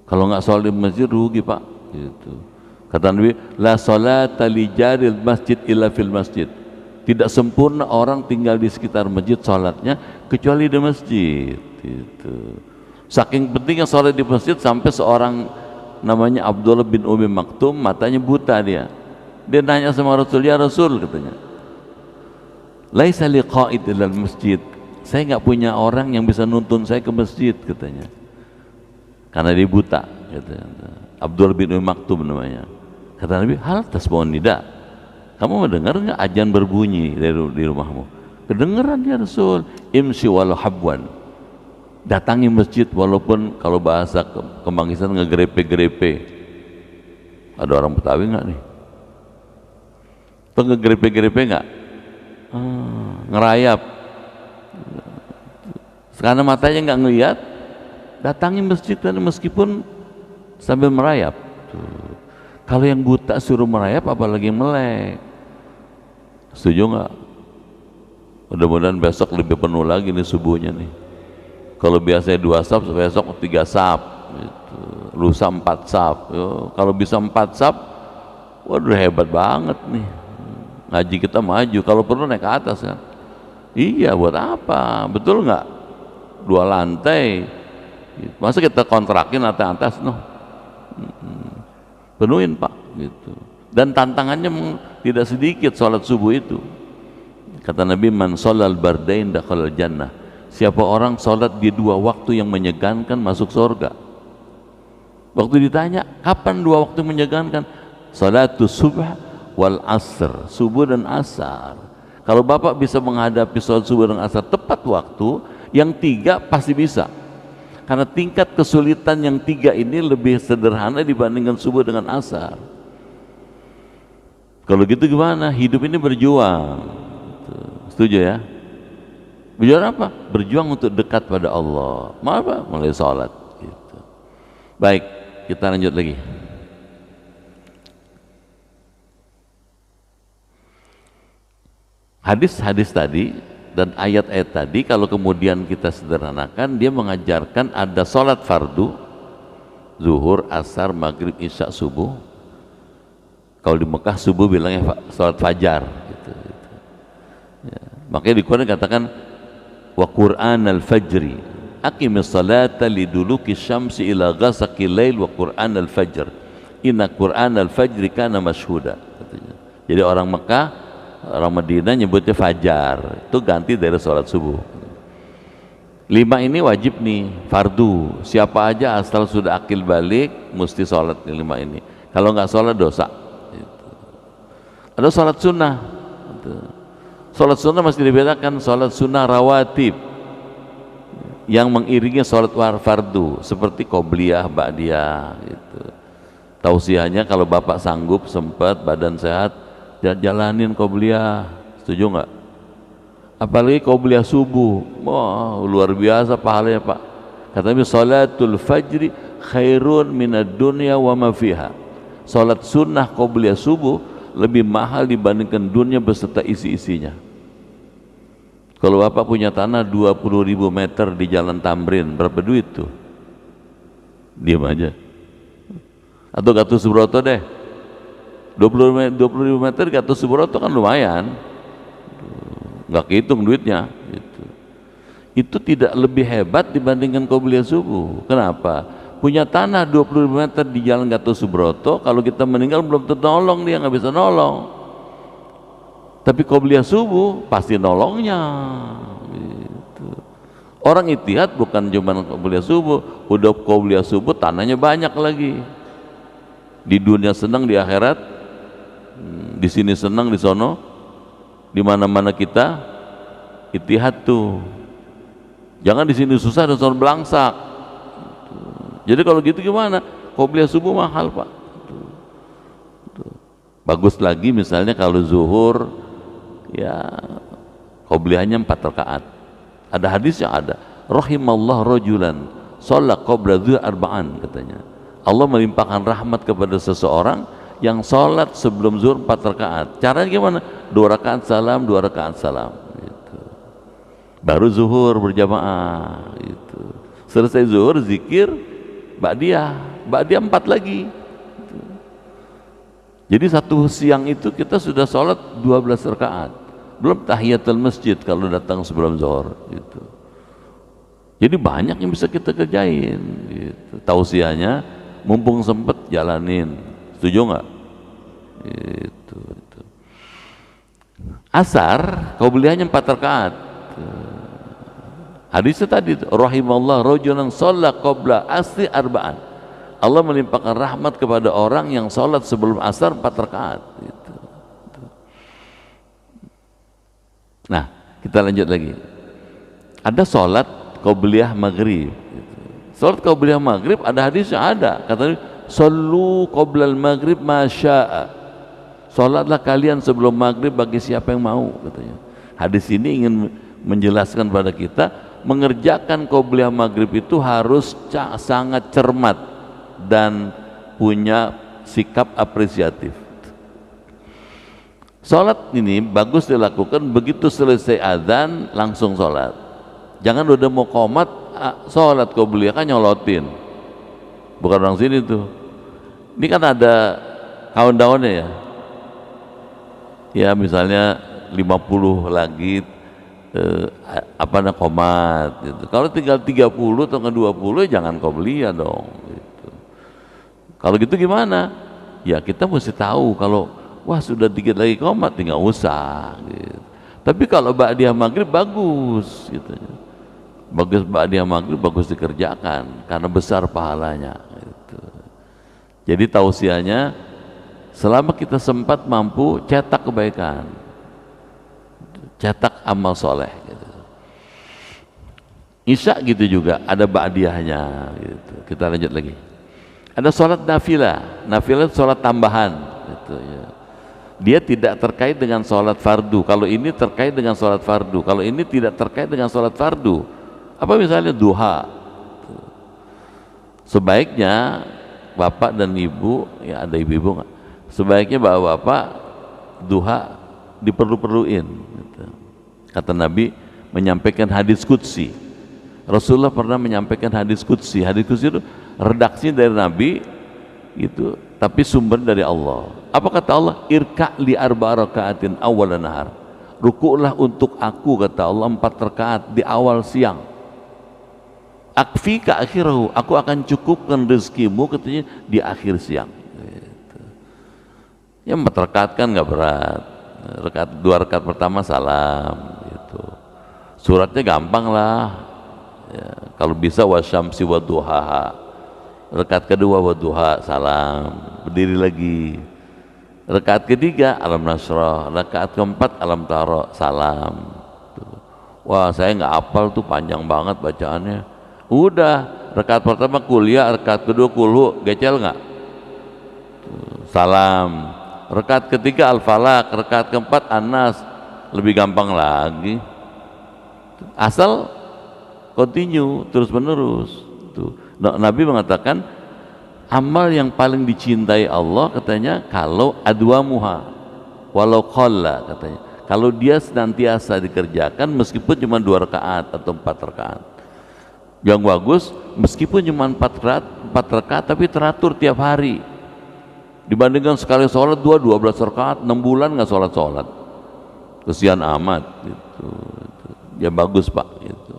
Kalau nggak sholat di masjid rugi Pak. Gitu. Kata Nabi, la sholata li jaril masjid illa fil masjid. Tidak sempurna orang tinggal di sekitar masjid sholatnya kecuali di masjid. Gitu. Saking pentingnya sholat di masjid sampai seorang namanya Abdullah bin Umi Maktum matanya buta dia. Dia nanya sama Rasul, ya Rasul katanya, laisa liqa'id ilal masjid, saya nggak punya orang yang bisa nuntun saya ke masjid katanya, karena dia buta katanya. Abdul bin Umi Maktum namanya. Kata Nabi, hal tasbihun nida, kamu mendengar nggak azan berbunyi di rumahmu? Kedengeran ya Rasul. Imsi walau habwan, datangi masjid walaupun kalau bahasa Kemanggisan ngegrepe-grepe. Ada orang Betawi nggak nih? Atau ngegrepe-grepe nggak? Ngerayap karena matanya nggak ngelihat, datangi masjid dan meskipun sambil merayap. Tuh. Kalau yang buta suruh merayap apalagi melek. Setuju nggak? Mudah-mudahan besok lebih penuh lagi nih subuhnya nih. Kalau biasanya 2 saf, besok 3 saf gitu. Lusa 4 saf. Kalau bisa 4 saf, waduh hebat banget nih. Ngaji kita maju, kalau perlu naik ke atas kan. Iya, buat apa? Betul nggak? 2 lantai, masa kita kontrakin atas no? Penuhin Pak gitu. Dan tantangannya tidak sedikit sholat subuh itu. Kata Nabi, man sholal bardain dakhalal jannah. Siapa orang sholat di 2 waktu yang menyegankan masuk surga. Waktu ditanya kapan 2 waktu menyegankan, sholatus subh wal asr, subuh dan asar. Kalau Bapak bisa menghadapi sholat subuh dan asar tepat waktu, yang 3 pasti bisa. Karena tingkat kesulitan yang 3 ini lebih sederhana dibandingkan subuh dengan asar. Kalau gitu gimana? Hidup ini berjuang. Setuju ya? Berjuang apa? Berjuang untuk dekat pada Allah. Apa? Mulai sholat. Gitu. Baik, kita lanjut lagi. Hadis-hadis tadi dan ayat-ayat tadi kalau kemudian kita sederhanakan, dia mengajarkan ada sholat fardu, zuhur, asar, maghrib, isya, subuh. Kalau di Mekah subuh bilangnya sholat fajar gitu. Ya. Makanya di Quran dikatakan wa Qur'an al-fajri aqimis salata liduluki syamsi ila ghasaqil lail wa Qur'an al-fajr inna Qur'an al-fajri kana mashhuda. Jadi orang Mekah, orang Madinah nyebutnya fajar, itu ganti dari sholat subuh. 5 ini wajib nih, fardu. Siapa aja asal sudah akil balik mesti sholat 5 ini. Kalau nggak sholat dosa. Ada sholat sunnah. Sholat sunnah masih dibedakan sholat sunnah rawatib yang mengiringi sholat fardu seperti qobliyah, ba'diyah. Gitu. Tausiahnya kalau Bapak sanggup sempat badan sehat, jalanin qobliyah Setuju nggak? Apalagi qobliyah subuh, wah luar biasa pahalanya Pak. Kata Nabi, salatul fajri khairun minad dunya wa ma fiha. Salat sunnah qobliyah subuh lebih mahal dibandingkan dunia beserta isi-isinya. Kalau Bapak punya tanah 20.000 meter di Jalan Tamrin, berapa duit tuh? Diam aja. Atau Gatot Subroto deh, 20.000 meter Gatot Subroto kan lumayan, nggak kehitung duitnya gitu. Itu tidak lebih hebat dibandingkan qobliyah subuh. Kenapa? Punya tanah 20 meter di Jalan Gatot Subroto, kalau kita meninggal belum tentu nolong, dia nggak bisa nolong. Tapi qobliyah subuh pasti nolongnya gitu. Orang itihad bukan cuma qobliyah subuh, udah qobliyah subuh tanahnya banyak lagi. Di dunia senang, di akhirat di sini senang, di sono, di mana-mana kita itihad tuh. Jangan di sini susah dan sono belangsak. Jadi kalau gitu gimana? Qobliyah subuh mahal Pak. Bagus lagi misalnya kalau zuhur, ya qobliyahnya 4 rakaat. Ada hadis yang ada, rahimallah rajulan shalla qabla dzuhur arba'an, katanya. Allah melimpahkan rahmat kepada seseorang yang sholat sebelum zuhur 4 rakaat. Caranya gimana? 2 rakaat salam, 2 rakaat salam gitu. Baru zuhur berjamaah gitu. Selesai zuhur zikir ba'diyah 4 lagi gitu. Jadi satu siang itu kita sudah sholat 12 rakaat, belum tahiyatul masjid kalau datang sebelum zuhur gitu. Jadi banyak yang bisa kita kerjain gitu. Tausiahnya mumpung sempet jalanin. Setuju nggak? Itu. Asar qobliyahnya 4 rakaat. Hadisnya tadi, rahimallah rajulan shalla qabla asri arba'an. Allah melimpahkan rahmat kepada orang yang sholat sebelum asar 4 rakaat gitu. Nah, kita lanjut lagi. Ada sholat qobliyah maghrib gitu. Sholat qobliyah maghrib ada hadisnya, ada katanya, shollu qoblal maghrib masya'a. Sholatlah kalian sebelum maghrib bagi siapa yang mau, katanya. Hadis ini ingin menjelaskan pada kita, mengerjakan qobliyah maghrib itu harus sangat cermat dan punya sikap apresiatif. Sholat ini bagus dilakukan begitu selesai adzan langsung sholat. Jangan udah mau qomat sholat qobliyah kan nyolotin. Bukan orang sini tuh. Ini kan ada countdown-nya ya. Ya misalnya 50 lagi qomat gitu. Kalau tinggal 30 atau 20 jangan qobliyah dong gitu. Kalau gitu gimana? Ya kita mesti tahu kalau wah sudah dikit lagi qomat tinggal usah gitu. Tapi kalau ba'diyah maghrib bagus gitu. Bagus ba'diyah maghrib bagus dikerjakan karena besar pahalanya gitu. Jadi tausiahnya selama kita sempat mampu cetak kebaikan, cetak amal soleh gitu. Isya gitu juga ada ba'diyahnya gitu. Kita lanjut lagi. Ada sholat nafilah. Nafilah sholat tambahan gitu ya. Dia tidak terkait dengan sholat fardu. Kalau ini terkait dengan sholat fardu, kalau ini tidak terkait dengan sholat fardu. Apa misalnya duha, sebaiknya bapak dan ibu, ya ada ibu-ibu nggak? Sebaiknya bapak duha diperlu-perluin gitu. Kata Nabi menyampaikan hadis qudsi. Rasulullah pernah menyampaikan hadis qudsi. Hadis qudsi itu redaksi dari Nabi itu, tapi sumber dari Allah. Apa kata Allah? Irka' li arba' raka'atin awal nahar. Rukuklah untuk aku, kata Allah, 4 rakaat di awal siang. Akfika akhirahu, aku akan cukupkan rezekimu, katanya, di akhir siang gitu. Ya 4 rakaat kan nggak berat. 2 rakaat pertama salam gitu. Suratnya gampang lah ya, kalau bisa wasyamsi waduhaha. Rakaat kedua waduha salam, berdiri lagi. Rakaat ketiga alam nasrah, rakaat keempat alam taro salam. Wah saya nggak hafal tuh, panjang banget bacaannya. Udah rakaat pertama kuliah, rakaat kedua kulhu, gecel nggak? Salam. Rakaat ketiga al-falaq, rakaat keempat an-nas, lebih gampang lagi. Asal continue terus menerus. Tuh. Nabi mengatakan amal yang paling dicintai Allah katanya kalau adwamuha walau qalla katanya. Kalau dia senantiasa dikerjakan meskipun cuma 2 rakaat atau 4 rakaat. Yang bagus meskipun cuma 4 rakaat tapi teratur tiap hari. Dibandingkan sekali sholat 12 rakaat 6 bulan nggak sholat. Kesian amat gitu. Ya bagus Pak gitu.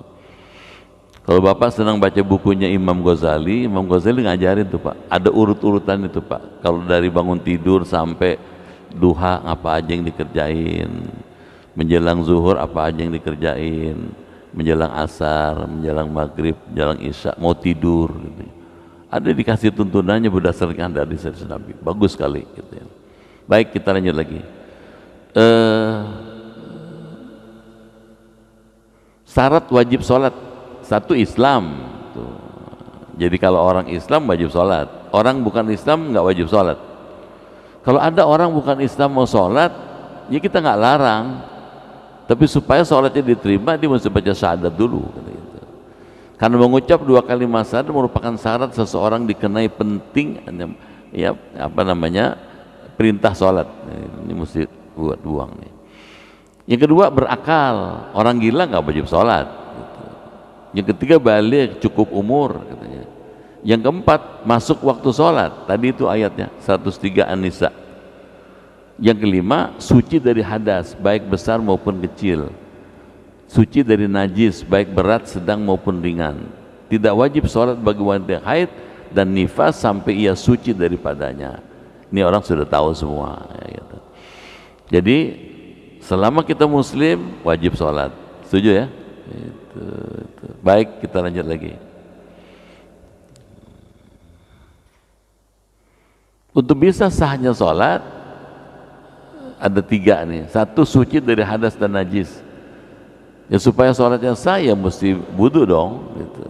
Kalau Bapak senang baca bukunya Imam Ghazali ngajarin tuh Pak, ada urut-urutan itu Pak. Kalau dari bangun tidur sampai duha apa aja yang dikerjain, menjelang zuhur apa aja yang dikerjain, menjelang asar, menjelang maghrib, menjelang isya, mau tidur gitu. Ada dikasih tuntunannya berdasarkan dari hadis Nabi. Bagus sekali gitu ya. Baik, kita lanjut lagi. Syarat wajib sholat, satu Islam tuh. Jadi kalau orang Islam wajib sholat, orang bukan Islam nggak wajib sholat. Kalau ada orang bukan Islam mau sholat, ya kita nggak larang, tapi supaya sholatnya diterima dia mesti baca syahadat dulu gitu. Karena mengucap 2 kalimat syahadat merupakan syarat seseorang dikenai penting ya perintah sholat. Ini mesti buang nih. Yang kedua berakal, orang gila nggak wajib sholat gitu. Yang ketiga balik cukup umur katanya. Yang keempat masuk waktu sholat, tadi itu ayatnya 103 An-Nisa. Yang kelima suci dari hadas baik besar maupun kecil, suci dari najis baik berat sedang maupun ringan. Tidak wajib sholat bagi wanita haid dan nifas sampai ia suci daripadanya. Ini orang sudah tahu semua ya, gitu. Jadi selama kita muslim wajib sholat, setuju ya? Itu. Baik, kita lanjut lagi. Untuk bisa sahnya sholat ada 3 nih. Satu, suci dari hadas dan najis. Ya supaya sholatnya sah ya mesti wudu dong gitu.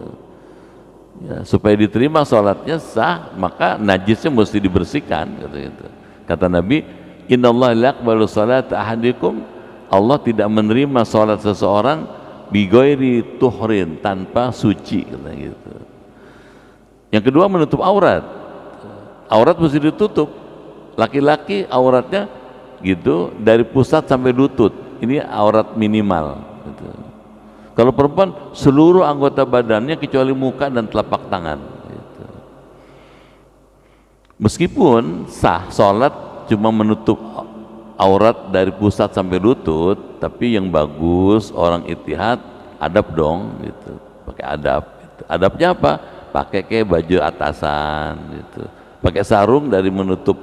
Ya, supaya diterima sholatnya sah maka najisnya mesti dibersihkan gitu. Kata Nabi, innallaha la yaqbalu salata ahadikum, Allah tidak menerima salat seseorang bighairi tuhrin, tanpa suci kata gitu. Yang kedua menutup aurat. Aurat mesti ditutup. Laki-laki auratnya gitu dari pusat sampai lutut. Ini aurat minimal gitu. Kalau perempuan seluruh anggota badannya kecuali muka dan telapak tangan gitu. Meskipun sah salat cuma menutup aurat dari pusat sampai lutut, tapi yang bagus orang ittihad adab dong gitu, pakai adab gitu. Adabnya apa? Pakai kayak baju atasan gitu, pakai sarung dari menutup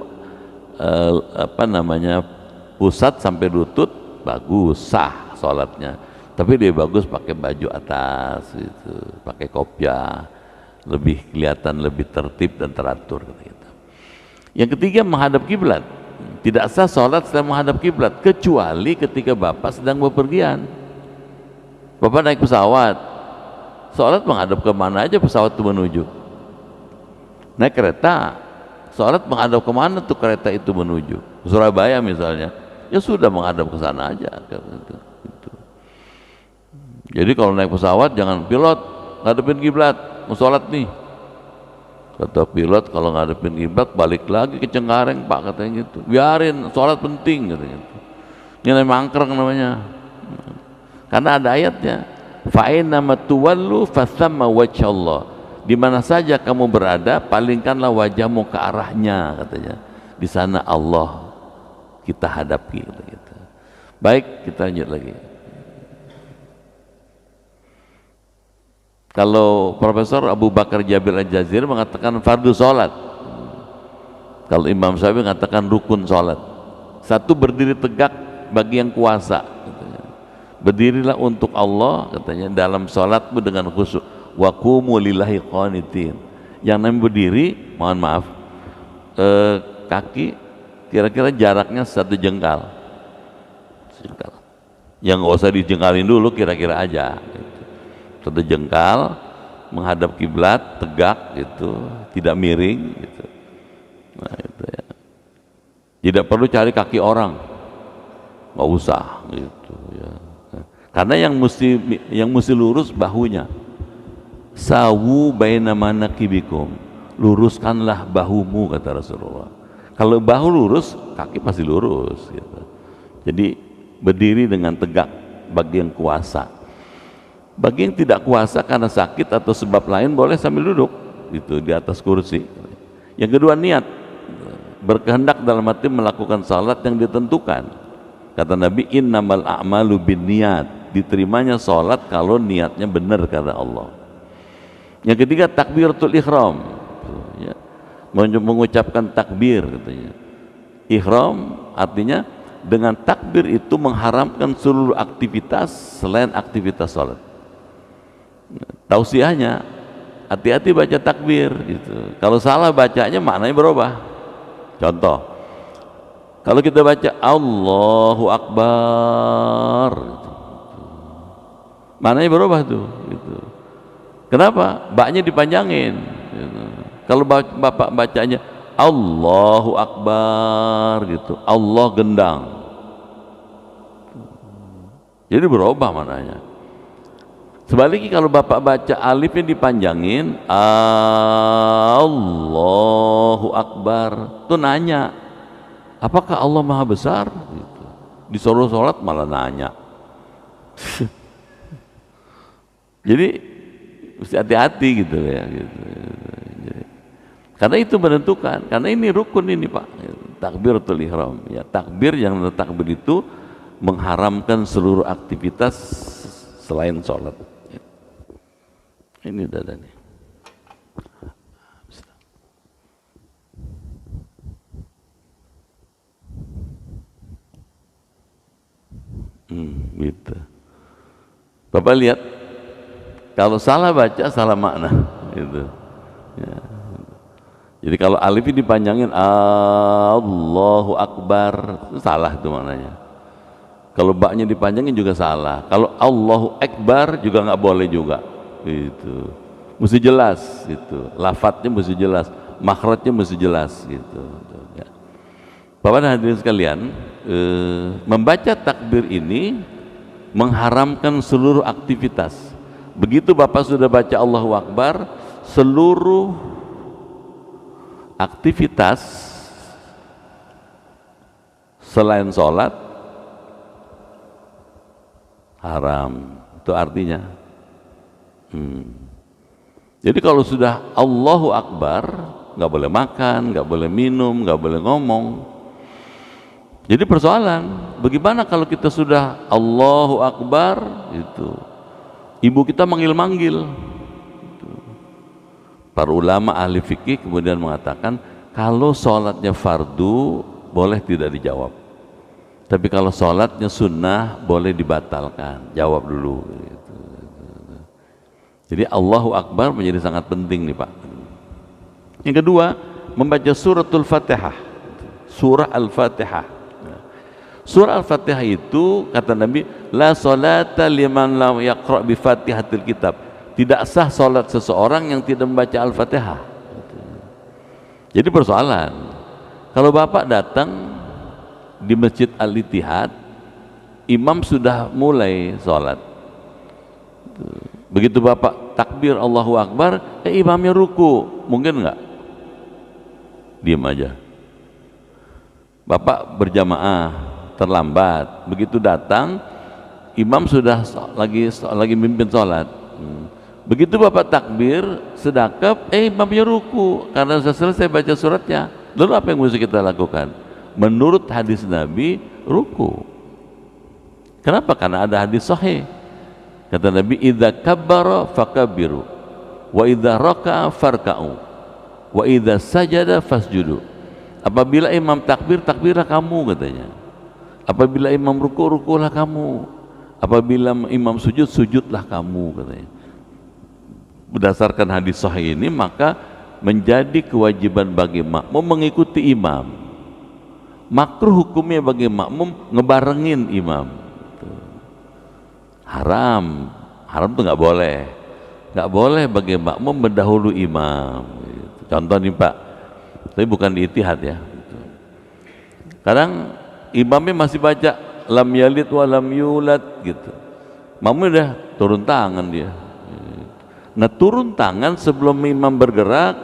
pusat sampai lutut, bagus sah sholatnya. Tapi dia bagus pakai baju atas gitu, pakai kopiah, lebih kelihatan lebih tertib dan teratur gitu. Yang ketiga menghadap kiblat. Tidak sah sholat sedang menghadap kiblat kecuali ketika Bapak sedang bepergian. Bapak naik pesawat, sholat menghadap ke mana aja pesawat itu menuju. Naik kereta, sholat menghadap ke mana tuh kereta itu menuju. Surabaya misalnya, ya sudah menghadap ke sana aja gitu. Jadi kalau naik pesawat jangan pilot ngadepin kiblat, mau sholat nih. Kata pilot kalau ngadepin kiblat balik lagi ke Cengkareng Pak, katanya gitu. Biarin, sholat penting katanya gitu. Ini mangkreng namanya. Karena ada ayatnya, fa aina matuwallu fathamma wajhallah. Di mana saja kamu berada, palingkanlah wajahmu ke arahnya katanya. Di sana Allah kita hadapi gitu. Baik, kita lanjut lagi. Kalau Profesor Abu Bakar Jabir Al-Jazir mengatakan fardu sholat, kalau Imam Syafi'i mengatakan rukun sholat. Satu, berdiri tegak bagi yang kuasa katanya. Berdirilah untuk Allah katanya dalam sholatmu dengan khusyuk. Wa qumu lillahi qanitin. Yang namanya berdiri, mohon maaf, kaki kira-kira jaraknya 1 jengkal. Yang nggak usah dijengkalin dulu, kira-kira aja gitu. 1 jengkal menghadap kiblat, tegak gitu, tidak miring gitu. Nah itu ya. Tidak perlu cari kaki orang, nggak usah gitu. Karena yang mesti lurus bahunya. Sawu baina manakibikum, luruskanlah bahumu, kata Rasulullah. Kalau bahu lurus, kaki pasti lurus gitu. Jadi berdiri dengan tegak bagi yang kuasa. Bagi yang tidak kuasa karena sakit atau sebab lain boleh sambil duduk gitu di atas kursi. Yang kedua, niat, berkehendak dalam hati melakukan salat yang ditentukan. Kata Nabi, innamal a'malu binniyat, diterimanya salat kalau niatnya benar karena Allah. Yang ketiga, takbiratul ihram, ya, mengucapkan takbir katanya. Ihram artinya dengan takbir itu mengharamkan seluruh aktivitas selain aktivitas salat. Tausiahnya, hati-hati baca takbir gitu. Kalau salah bacanya maknanya berubah. Contoh, kalau kita baca Allahu Akbar gitu, maknanya berubah tuh gitu. Kenapa? Baknya dipanjangin gitu. Kalau bapak bacanya Allahu Akbar gitu, Allah gendang, jadi berubah maknanya. Sebaliknya kalau bapak baca alifnya dipanjangin Allahu Akbar, tuh nanya apakah Allah Maha Besar gitu. Disuruh sholat malah nanya. Jadi mesti hati-hati gitu ya gitu. Jadi, karena itu menentukan, karena ini rukun ini Pak, takbiratul ihram ya. Takbir, yang takbir itu mengharamkan seluruh aktivitas selain sholat. Ini udah ada nih. Gitu. Bapak lihat, kalau salah baca salah makna gitu ya. Jadi kalau alif dipanjangin Allahu Akbar, itu salah itu maknanya. Kalau baknya dipanjangin juga salah. Kalau Allahu Akbar juga nggak boleh juga gitu. Mesti jelas gitu, lafadznya mesti jelas, makhrajnya mesti jelas gitu ya. Bapak dan hadirin sekalian, membaca takbir ini mengharamkan seluruh aktivitas. Begitu Bapak sudah baca Allahu Akbar, seluruh aktivitas selain sholat haram. Itu artinya. Jadi kalau sudah Allahu Akbar, nggak boleh makan, nggak boleh minum, nggak boleh ngomong. Jadi persoalan, bagaimana kalau kita sudah Allahu Akbar itu, ibu kita manggil-manggil. Para ulama ahli fikih kemudian mengatakan, kalau sholatnya fardu boleh tidak dijawab, tapi kalau sholatnya sunnah boleh dibatalkan, jawab dulu gitu. Jadi Allahu Akbar menjadi sangat penting nih Pak. Yang kedua, membaca suratul Fatihah, surah Al-Fatihah. Surah Al-Fatihah itu kata Nabi, la salata liman lam yaqra bi Fatihatil kitab. Tidak sah salat seseorang yang tidak membaca Al-Fatihah. Jadi persoalan, kalau Bapak datang di Masjid Al-Ittihad, imam sudah mulai salat. Begitu Bapak takbir Allahu Akbar, imamnya ruku, mungkin enggak? Diam aja. Bapak berjamaah terlambat, begitu datang imam sudah lagi mimpin sholat. Begitu Bapak takbir sedekap, imamnya ruku karena sudah selesai baca suratnya. Lalu apa yang mesti kita lakukan? Menurut hadis Nabi, ruku. Kenapa? Karena ada hadis sahih. Kata Nabi, idza kabbara fakabbiru wa idza raka'a farka'u wa idza sajada fasjudu. Apabila imam takbir, takbirlah kamu katanya. Apabila imam ruku, rukulah kamu. Apabila imam sujud, sujudlah kamu katanya. Berdasarkan hadis sahih ini, maka menjadi kewajiban bagi makmum mengikuti imam. Makruh hukumnya bagi makmum ngebarengin imam. Haram tuh nggak boleh bagi makmum mendahului imam. Contoh nih Pak, tapi bukan di Ittihad ya. Kadang imamnya masih baca lam yalid wa lam yulad gitu, makmum udah turun tangan dia. Nah, turun tangan sebelum imam bergerak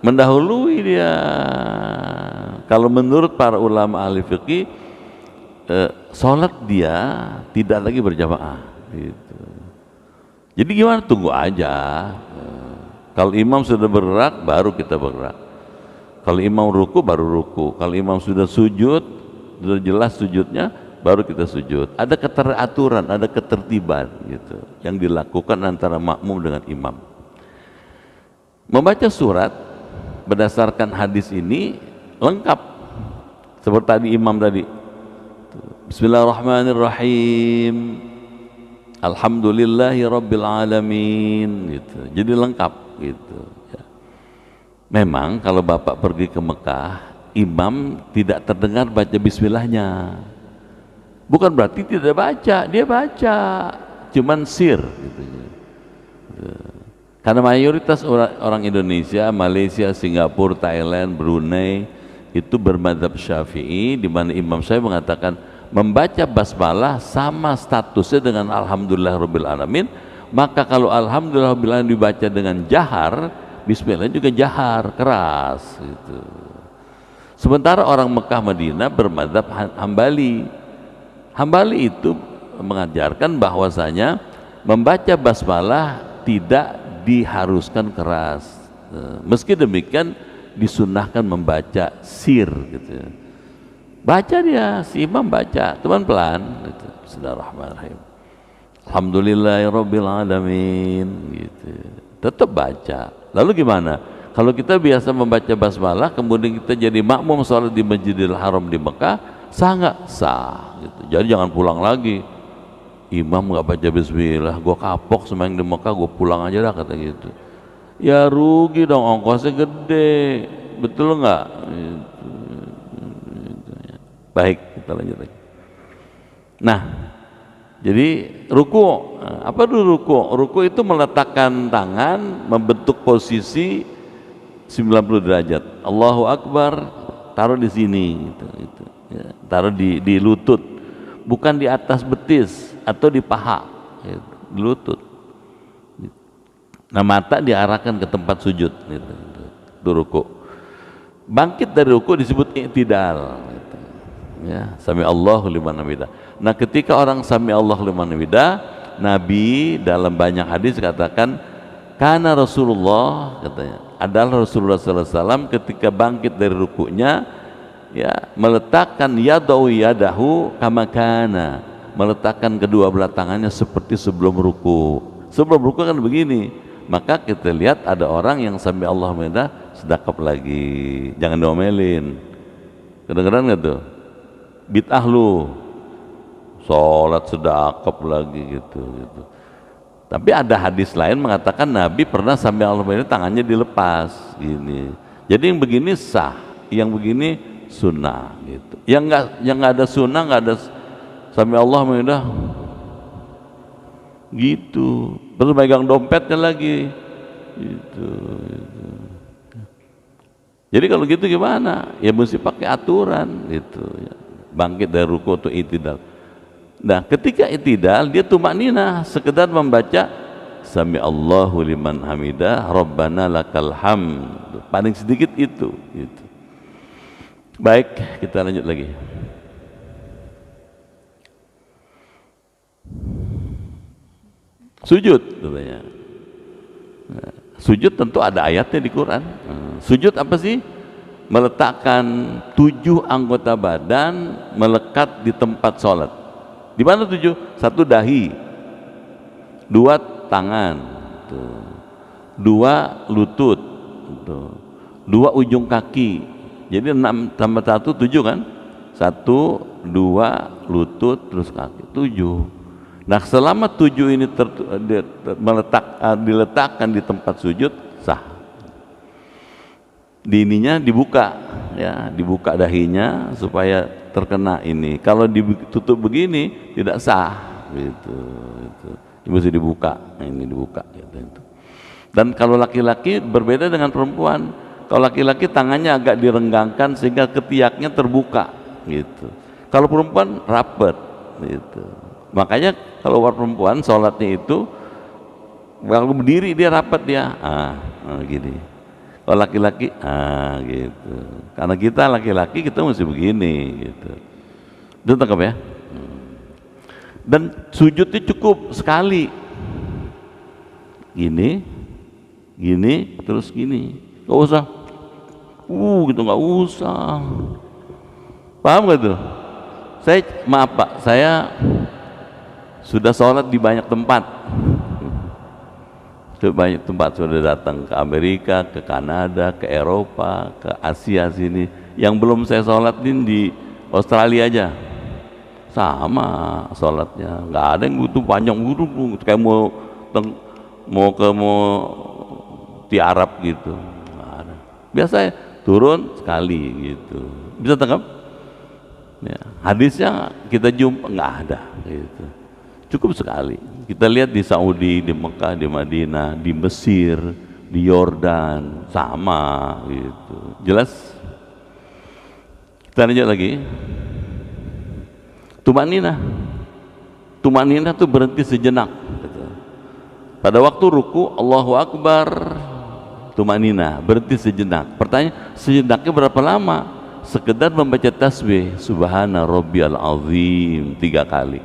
mendahului dia. Kalau menurut para ulama ahli fikih, sholat dia tidak lagi berjamaah gitu. Jadi gimana? Tunggu aja. Kalau imam sudah bergerak baru kita bergerak. Kalau imam ruku baru ruku. Kalau imam sudah sujud, sudah jelas sujudnya, baru kita sujud. Ada keteraturan, ada ketertiban gitu yang dilakukan antara makmum dengan imam. Membaca surat berdasarkan hadis ini lengkap seperti tadi imam tadi. Bismillahirrahmanirrahim. Alhamdulillahi rabbil alamin gitu. Jadi lengkap gitu ya. Memang kalau Bapak pergi ke Mekah, imam tidak terdengar baca bismillahnya. Bukan berarti tidak baca, dia baca, cuman sir gitu. Karena mayoritas orang Indonesia, Malaysia, Singapura, Thailand, Brunei itu bermadzhab Syafi'i, di mana imam saya mengatakan membaca basmalah sama statusnya dengan alhamdulillahirabbil alamin. Maka kalau alhamdulillahirabbil alamin dibaca dengan jahar, bismillah juga jahar keras gitu. Sementara orang Mekah Madinah bermadzhab Hambali. Hambali itu mengajarkan bahwasanya membaca basmalah tidak diharuskan keras. Meski demikian disunnahkan membaca sir gitu. Baca dia, si imam baca, teman pelan gitu. Bismillahirrahmanirrahim. Alhamdulillahirabbil alamin gitu. Tetap baca. Lalu gimana? Kalau kita biasa membaca basmalah kemudian kita jadi makmum salat di Masjidil Haram di Mekah, sah nggak? Sah gitu. Jadi jangan pulang lagi. Imam nggak baca bismillah, gua kapok sembahyang di Mekah, gua pulang aja dah, kata gitu. Ya rugi dong, ongkosnya gede. Betul nggak? Gitu. Baik, kita lanjut lagi. Nah, jadi ruku, apa dulu ruku? Ruku itu meletakkan tangan, membentuk posisi 90 derajat. Allahu Akbar, taruh di sini, gitu. Ya, taruh di lutut, bukan di atas betis atau di paha, gitu, di lutut. Nah, mata diarahkan ke tempat sujud, gitu. Itu ruku. Bangkit dari ruku disebut i'tidal. Gitu. Ya, sami Allahu liman hamidah. Nah, ketika orang sami Allahu liman hamidah, Nabi dalam banyak hadis katakan, karena Rasulullah katanya, adalah Rasulullah SAW ketika bangkit dari rukunya, ya, meletakkan yadahu kama kana, meletakkan kedua belah tangannya seperti sebelum ruku. Sebelum ruku kan begini. Maka kita lihat ada orang yang sami Allahu liman hamidah sedekap lagi, jangan diomelin. Kedengeran nggak tuh? Bid'ah lu, sholat sedekap lagi gitu. Tapi ada hadis lain mengatakan Nabi pernah sambil Allah ini tangannya dilepas gini. Jadi yang begini sah, yang begini sunnah gitu. Yang nggak ada sunnah, nggak ada sambil Allah udah gitu. Terus pegang dompetnya lagi gitu. Jadi kalau gitu gimana? Ya mesti pakai aturan gitu. Bangkit dari ruku atau i'tidal. Nah, ketika i'tidal dia tumakninah, sekedar membaca sami Allahu liman hamidah, Rabbana lakal hamd. Paling sedikit itu gitu. Baik, kita lanjut lagi. Sujud katanya. Nah, sujud tentu ada ayatnya di Quran. Sujud apa sih? Meletakkan 7 anggota badan melekat di tempat sholat. Di mana 7? 1 dahi, 2 tangan, 2 lutut, 2 ujung kaki. Jadi 6 tambah 1 7 kan? 1, 2 lutut terus kaki 7. Nah, selama 7 ini diletakkan di tempat sujud, sah. Di ininya dibuka, ya, dibuka dahinya supaya terkena ini. Kalau ditutup begini tidak sah, gitu. Ini mesti dibuka, ini dibuka, gitu. Dan kalau laki-laki berbeda dengan perempuan. Kalau laki-laki tangannya agak direnggangkan sehingga ketiaknya terbuka, gitu. Kalau perempuan rapet, gitu. Makanya Kalau orang perempuan sholatnya itu kalau berdiri dia rapat dia, gini. Kalau laki-laki, gitu. Karena kita laki-laki kita mesti begini, gitu. Itu tangkap ya. Dan sujudnya cukup sekali, gini, terus gini. Gak usah, gitu nggak usah. Paham gak tuh? Maaf Pak, saya sudah sholat di banyak tempat. Banyak tempat sudah datang ke Amerika, ke Kanada, ke Eropa, ke Asia sini. Yang belum saya sholatin di Australia aja, sama sholatnya. Nggak ada yang butuh panjang butuh kayak mau di Arab gitu. Nggak ada. Biasa turun sekali gitu. Bisa tangkap? Ya. Hadisnya kita jumpa nggak ada gitu. Cukup sekali. Kita lihat di Saudi, di Mekah, di Madinah, di Mesir, di Yordan, sama gitu. Jelas? Kita lanjut lagi. Tumanina tuh berhenti sejenak gitu. Pada waktu ruku Allahu Akbar, tumanina, berhenti sejenak. Pertanyaan, sejenaknya berapa lama? Sekedar membaca tasbih Subhana Rabbiyal Azim 3 kali.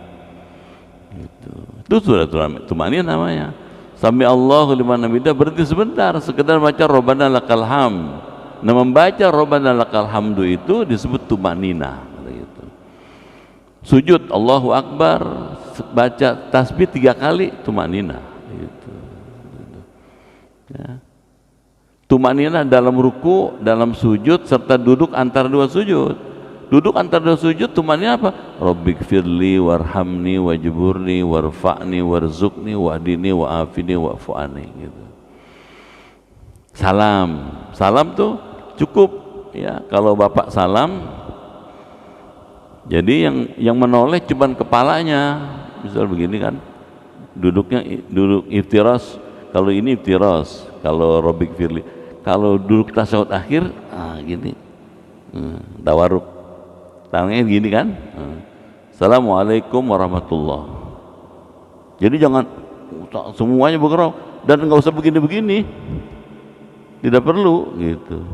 Itu sudah tumanina namanya. Sami Allahu liman hamidah, berhenti sebentar, sekedar baca Rabbana lakal hamd. Nah, membaca Rabbana lakal hamdu itu disebut tumanina gitu. Sujud Allahu Akbar, baca tasbih 3 kali, tumanina gitu. Ya. Tumanina dalam ruku, dalam sujud, serta duduk antara 2 sujud. Duduk antara 2 sujud, tumanina apa? Rabbighfirli warhamni wajburni warfa'ni warzuqni wahdini wa'afini wa'fu'ani gitu. Salam tuh cukup ya. Kalau Bapak salam, jadi yang menoleh cuman kepalanya. Misal begini kan, duduk iftiras. Kalau ini iftiras, kalau Rabbighfirli. Kalau duduk tasyahud akhir, gini, tawarruk, tangannya gini kan. Assalamualaikum warahmatullah. Jadi jangan semuanya bergerak dan nggak usah begini-begini, tidak perlu gitu.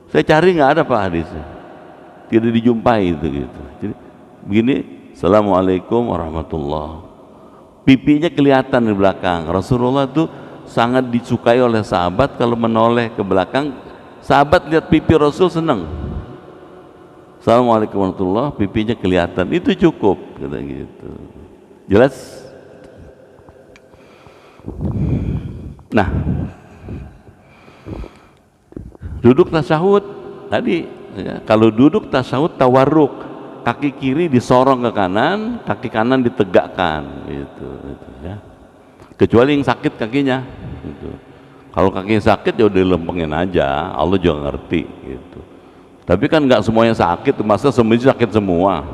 Saya cari nggak ada Pak hadisnya, tidak dijumpai itu gitu. Jadi begini, Assalamualaikum warahmatullah. Pipinya kelihatan di belakang. Rasulullah tuh sangat disukai oleh sahabat kalau menoleh ke belakang. Sahabat lihat pipi Rasul senang. Assalamualaikum warahmatullah, pipinya kelihatan, itu cukup kata gitu. Jelas? Nah, duduk tasyahud tadi ya, kalau duduk tasyahud tawarruk, kaki kiri disorong ke kanan, kaki kanan ditegakkan gitu ya. Kecuali yang sakit kakinya gitu. Kalau kakinya sakit ya udah lempengin aja, Allah juga ngerti gitu. Tapi kan nggak semuanya sakit, masa semuanya sakit semua.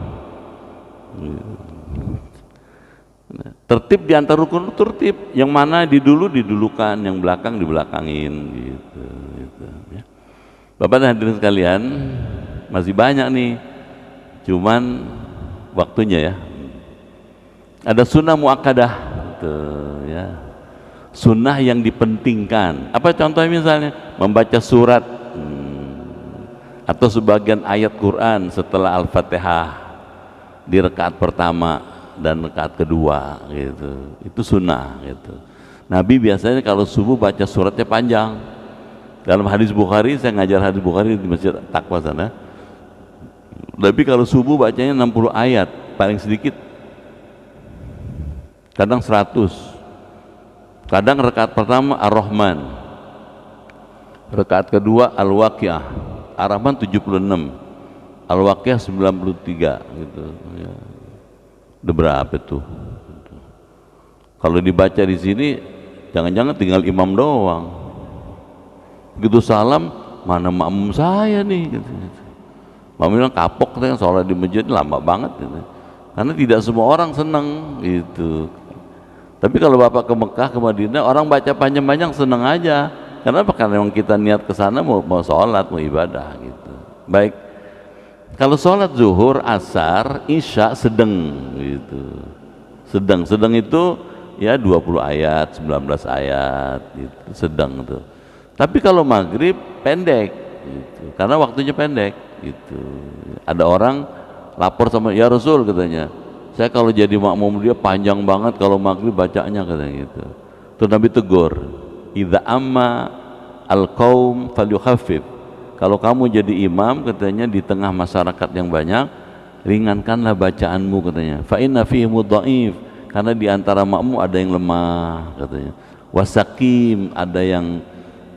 Tertib di antara rukun tertib, yang mana didulukan, yang belakang dibelakangin gitu ya. Bapak dan hadirin sekalian, masih banyak nih, cuman waktunya ya. Ada sunnah muakkadah gitu, ya. Sunnah yang dipentingkan. Apa contohnya misalnya? Membaca surat atau sebagian ayat Quran setelah Al-Fatihah di rakaat pertama dan rakaat kedua gitu. Itu sunnah gitu. Nabi biasanya kalau subuh baca suratnya panjang. Dalam hadis Bukhari, saya ngajar hadis Bukhari di Masjid Taqwa sana. Tapi kalau subuh bacanya 60 ayat paling sedikit. Kadang 100. Kadang rakaat pertama Ar-Rahman. Rakaat kedua Al-Waqiah. Ar-Rahman 76, Al-Waqiah 93 gitu ya. Udah berapa tuh? Kalau dibaca di sini jangan-jangan tinggal imam doang. Begitu salam, mana makmum saya nih gitu. Makmum bilang kapok, kan sholat di masjid lama banget gitu. Karena tidak semua orang senang gitu. Tapi kalau Bapak ke Mekah, ke Madinah, orang baca panjang-panjang senang aja. Kenapa? Karena memang kita niat ke sana mau sholat, mau ibadah gitu. Baik. Kalau sholat zuhur, asar, isya sedang gitu. Sedang itu ya 20 ayat, 19 ayat gitu, sedang itu. Tapi kalau maghrib pendek gitu, karena waktunya pendek gitu. Ada orang lapor sama ya Rasul katanya, saya kalau jadi makmum dia panjang banget kalau maghrib bacanya katanya gitu. Terus Nabi tegur, idza amma al-qaum falyukhaffif. Kalau kamu jadi imam katanya di tengah masyarakat yang banyak, ringankanlah bacaanmu katanya. Fa inna fihimu dhaif, karena di antara makmum ada yang lemah katanya. Wasakim, ada yang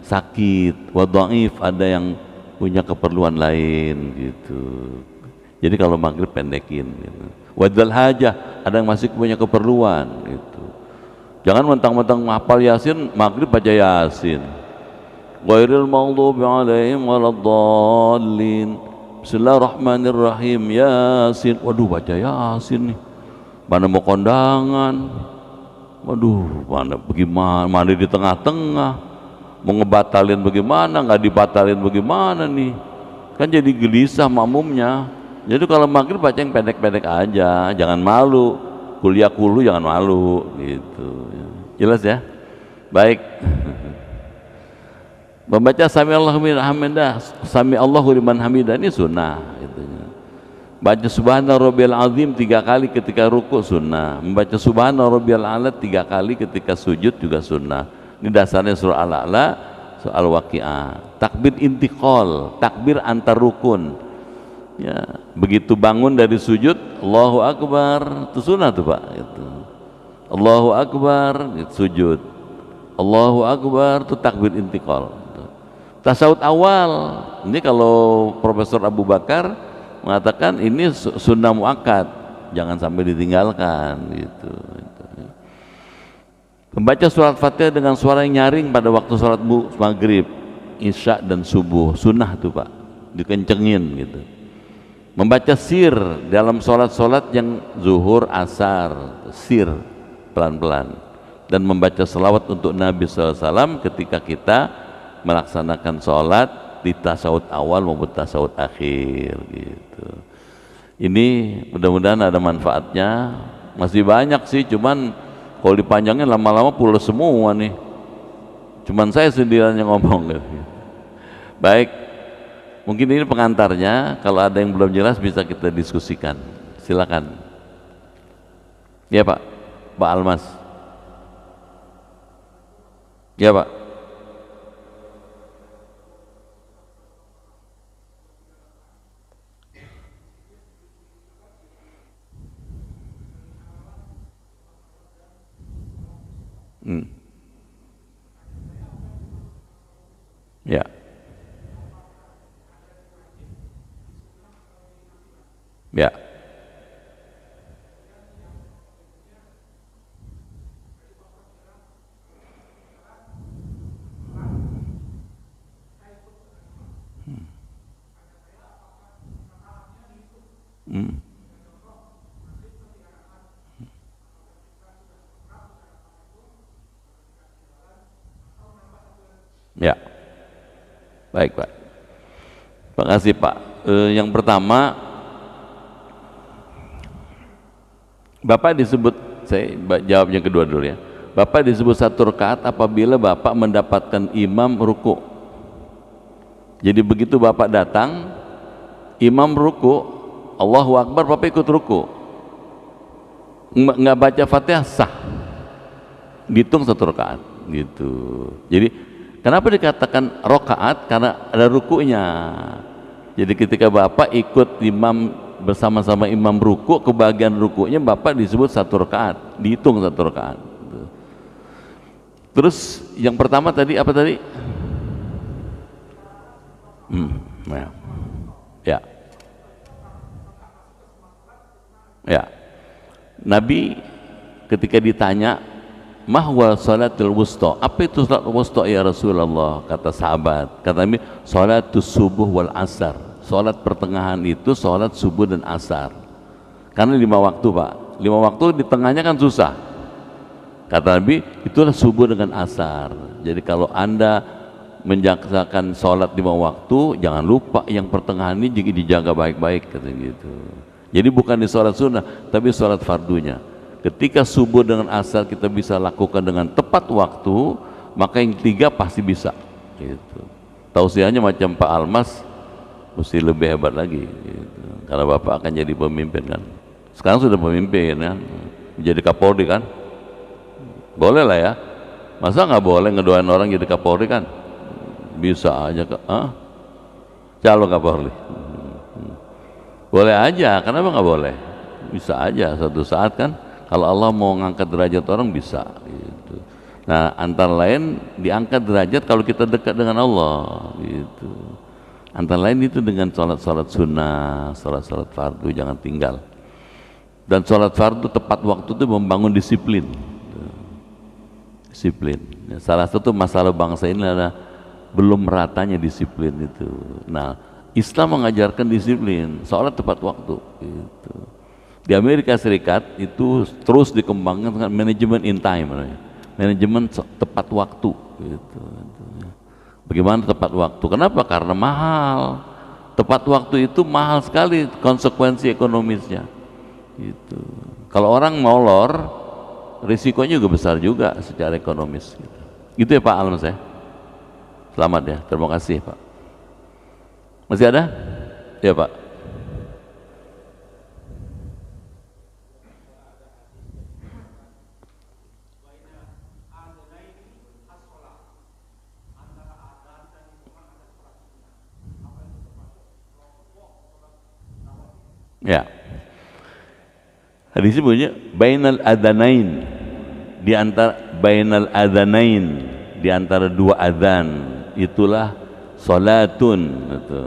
sakit, wa dhaif, ada yang punya keperluan lain gitu. Jadi kalau maghrib pendekin gitu. Wadal hajah, ada yang masih punya keperluan gitu. Jangan mentang-mentang hafal Yasin, maghrib baca Yasin. Ghairil maghdubi alaihim waladdallin. Bismillahirrahmanirrahim. Yasin. Waduh, baca Yasin nih. Mana mau kondangan? Waduh, mana bagaimana? Mana di tengah-tengah? Mau ngebatalin bagaimana? Nggak dibatalin bagaimana nih? Kan jadi gelisah makmumnya. Jadi kalau maghrib baca yang pendek-pendek aja, jangan malu. Kuliah kulu jangan malu gitu. Jelas ya? Baik. Membaca sami Allahu liman hamidah, sami Allahu liman hamidah ini sunnah gitu. Baca subhana rabbiyal azim 3 kali ketika ruku sunnah. Membaca subhana rabbiyal a'la 3 kali ketika sujud juga sunnah. Ini dasarnya surah Al-A'la, surah Al-Waqi'ah. Takbir intiqal, takbir antar rukun. Ya, begitu bangun dari sujud, Allahu Akbar, itu sunnah tuh Pak. Itu. Allahu Akbar, itu sujud. Allahu Akbar, itu takbir intiqal. Tasawuf awal, ini kalau Profesor Abu Bakar mengatakan ini sunnah muakkad, jangan sampai ditinggalkan gitu. Membaca surat Fatihah dengan suara yang nyaring pada waktu sholat maghrib, isya dan subuh, sunnah tuh Pak, dikencengin gitu. Membaca sir dalam sholat-sholat yang zuhur, asar, sir pelan-pelan, dan membaca selawat untuk Nabi SAW ketika kita melaksanakan sholat di tasawuf awal maupun tasawuf akhir gitu. Ini mudah-mudahan ada manfaatnya. Masih banyak sih, cuman kalau dipanjangin lama-lama pulas semua nih. Cuman saya sendirian yang ngomong gitu. Baik, mungkin ini pengantarnya. Kalau ada yang belum jelas bisa kita diskusikan. Silakan. Ya Pak, Pak Almas. Ya Pak. Ya. Ya. Ya. Baik Pak. Terima kasih Pak. Yang pertama, Bapak disebut, saya jawab yang kedua dulu ya. Bapak disebut 1 rakaat apabila Bapak mendapatkan imam ruku. Jadi begitu Bapak datang, imam ruku, Allahu Akbar, Bapak ikut ruku. Nggak baca Fatihah sah. Dihitung 1 rakaat gitu. Jadi kenapa dikatakan rakaat? Karena ada rukunya. Jadi ketika Bapak ikut imam bersama-sama imam ruku, kebagian rukunya Bapak disebut 1 rakaat, dihitung 1 rakaat. Terus yang pertama tadi apa tadi? Ya. Ya. Ya. Nabi ketika ditanya mahwa salatul wusta, apa itu salat wusta ya Rasulullah, kata sahabat, kata Nabi salatus subuh wal asar, salat pertengahan itu salat subuh dan asar, karena 5 waktu Pak, 5 waktu di tengahnya kan susah, kata Nabi itulah subuh dengan asar. Jadi kalau Anda menjalankan salat 5 waktu, jangan lupa yang pertengahan ini dijaga baik-baik, kata gitu. Jadi bukan di salat sunnah tapi salat fardunya. Ketika subuh dengan asar kita bisa lakukan dengan tepat waktu, maka yang ketiga pasti bisa. Gitu. Tausiahnya macam Pak Almas, mesti lebih hebat lagi. Gitu. Karena Bapak akan jadi pemimpin kan. Sekarang sudah pemimpin kan, jadi Kapolri kan. Boleh lah ya. Masa nggak boleh ngedoain orang jadi Kapolri kan? Bisa aja kak. Calon Kapolri. Boleh aja, kenapa nggak boleh? Bisa aja suatu saat kan. Kalau Allah mau ngangkat derajat orang bisa. Gitu. Nah antara lain diangkat derajat kalau kita dekat dengan Allah. Gitu. Antara lain itu dengan sholat sunnah, sholat fardu jangan tinggal. Dan sholat fardu tepat waktu itu membangun disiplin. Disiplin. Salah satu masalah bangsa ini adalah belum meratanya disiplin itu. Nah, Islam mengajarkan disiplin, sholat tepat waktu. Gitu. Di Amerika Serikat itu terus dikembangkan dengan manajemen in time, manajemen tepat waktu. Gitu. Bagaimana tepat waktu? Kenapa? Karena mahal. Tepat waktu itu mahal sekali konsekuensi ekonomisnya. Gitu. Kalau orang molor, risikonya juga besar juga secara ekonomis. Gitu ya Pak Almas ya. Selamat ya, terima kasih Pak. Masih ada? Ya Pak. Ya. Hadis bunyinya bainal adanain, di antara bainal adanain, di antara dua adzan itulah salatun. Gitu.